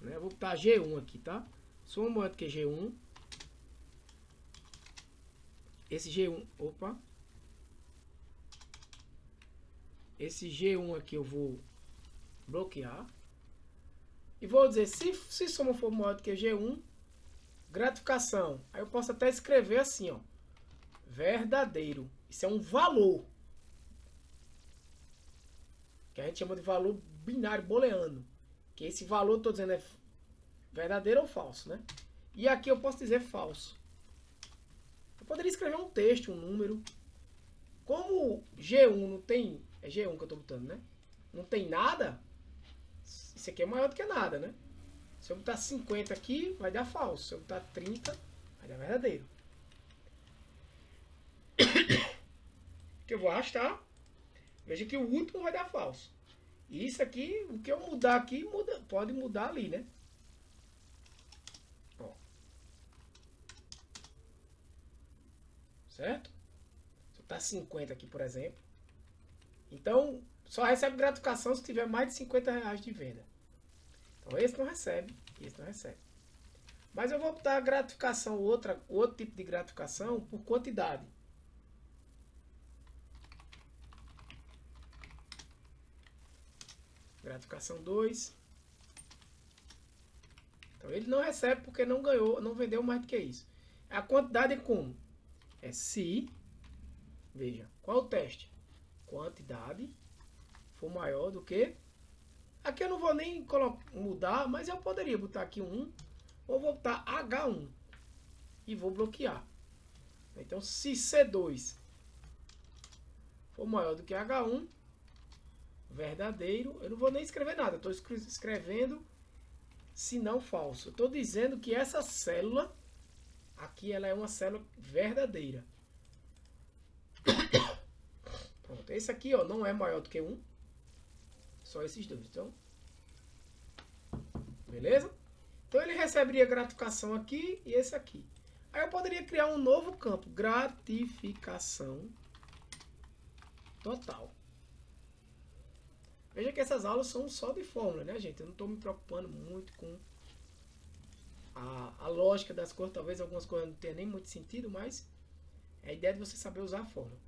Né? Eu vou botar G1 aqui, tá? Soma maior do que G1. Esse G1, opa. Esse G1 aqui eu vou bloquear. E vou dizer, se soma for maior do que G1, gratificação. Aí eu posso até escrever assim, ó. Verdadeiro. Isso é um valor. Que a gente chama de valor binário booleano. Que esse valor, estou dizendo, é verdadeiro ou falso, né? E aqui eu posso dizer falso. Eu poderia escrever um texto, um número. Como G1 não tem... É G1 que eu estou botando, né? Não tem nada. Isso aqui é maior do que nada, né? Se eu botar 50 aqui, vai dar falso. Se eu botar 30, vai dar verdadeiro. Que eu vou arrastar. Veja que o último vai dar falso. E isso aqui, o que eu mudar aqui, pode mudar ali, né? Ó. Certo? Se eu botar 50 aqui, por exemplo. Então, só recebe gratificação se tiver mais de R$50 de venda. Então, esse não recebe. Esse não recebe. Mas eu vou botar a gratificação, outro tipo de gratificação, por quantidade. Gratificação 2. Então, ele não recebe porque não ganhou, não vendeu mais do que isso. A quantidade é como? É se, veja, qual o teste? Quantidade for maior do que... Aqui eu não vou nem mudar, mas eu poderia botar aqui um 1, ou vou botar H1 e vou bloquear. Então, se C2 for maior do que H1, verdadeiro, eu não vou nem escrever nada, eu estou escrevendo se não falso. Eu estou dizendo que essa célula, aqui ela é uma célula verdadeira. Pronto, esse aqui ó, não é maior do que 1. Só esses dois, então. Beleza? Então ele receberia gratificação aqui e esse aqui. Aí eu poderia criar um novo campo, gratificação total. Veja que essas aulas são só de fórmula, né, gente? Eu não estou me preocupando muito com a lógica das coisas. Talvez algumas coisas não tenham nem muito sentido, mas é a ideia de você saber usar a fórmula.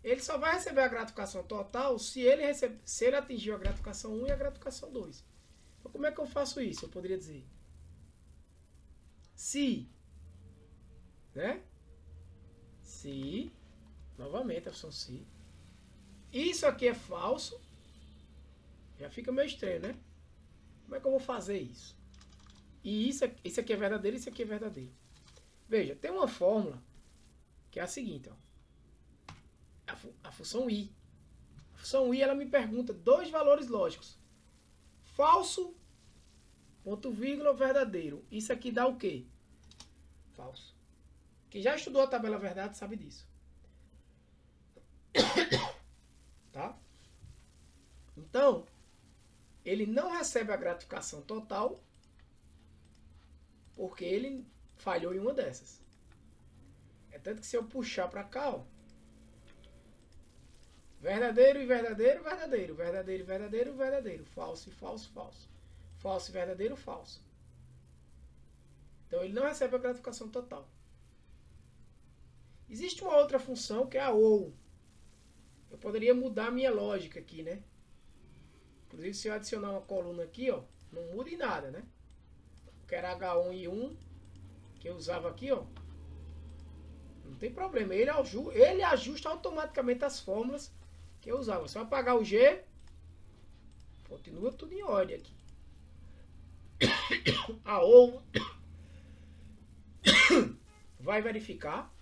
Ele só vai receber a gratificação total se ele atingiu a gratificação 1 e a gratificação 2. Então, como é que eu faço isso? Eu poderia dizer se, né? Se, novamente a função se, isso aqui é falso, já fica meio estranho, né? Como é que eu vou fazer isso? E isso aqui é verdadeiro e isso aqui é verdadeiro. Veja, tem uma fórmula que é a seguinte, ó. A função i. A função i, ela me pergunta dois valores lógicos. Falso, ponto vírgula, verdadeiro. Isso aqui dá o quê? Falso. Quem já estudou a tabela verdade sabe disso. Tá? Então, ele não recebe a gratificação total porque ele falhou em uma dessas. É tanto que se eu puxar para cá, ó, verdadeiro e verdadeiro, verdadeiro. Verdadeiro e verdadeiro, verdadeiro. Falso e falso, falso. Falso e verdadeiro, falso. Então ele não recebe a gratificação total. Existe uma outra função que é a ou. Eu poderia mudar a minha lógica aqui, né? Inclusive se eu adicionar uma coluna aqui, ó, não muda em nada, né? Eu quero H1 e 1, que eu usava aqui, ó. Não tem problema. Ele ajusta automaticamente as fórmulas que eu usava. Se eu apagar o G, continua tudo em ordem aqui. A OU vai verificar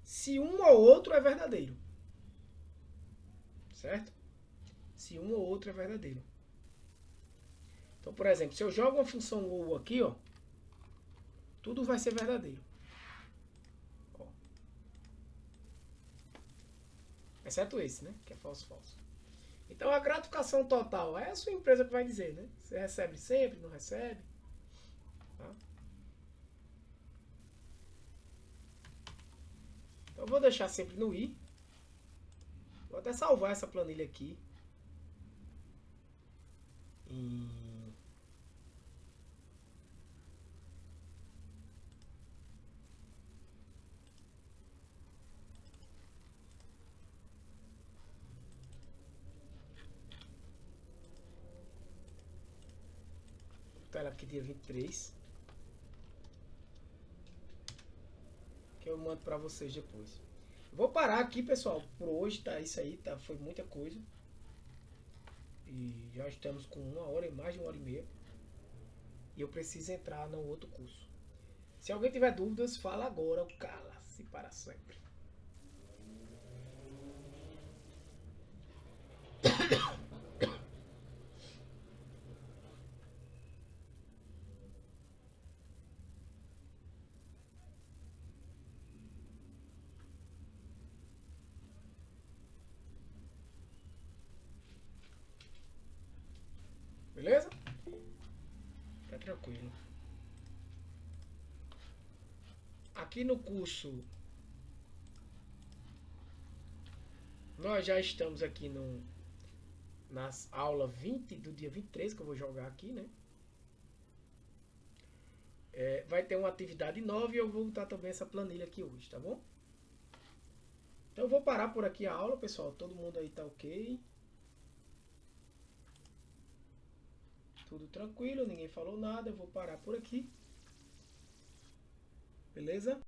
se um ou outro é verdadeiro. Certo? Se um ou outro é verdadeiro. Então, por exemplo, se eu jogo uma função OU aqui, ó, tudo vai ser verdadeiro. Ó. Exceto esse, né? Que é falso, falso. Então, a gratificação total é a sua empresa que vai dizer, né? Você recebe sempre, não recebe. Tá? Então, eu vou deixar sempre no I. Vou até salvar essa planilha aqui. Tá ela aqui dia 23. Que eu mando pra vocês depois. Vou parar aqui, pessoal. Por hoje tá isso aí, tá? Foi muita coisa. E já estamos com 1 hora e mais de 1h30. E eu preciso entrar no outro curso. Se alguém tiver dúvidas, fala agora. Cala-se para sempre. Beleza? Tá tranquilo. Aqui no curso, nós já estamos aqui nas aulas 20 do dia 23, que eu vou jogar aqui, né? Vai ter uma atividade nova e eu vou botar também essa planilha aqui hoje, tá bom? Então eu vou parar por aqui a aula, pessoal. Todo mundo aí tá ok. Tudo tranquilo, ninguém falou nada. Eu vou parar por aqui. Beleza?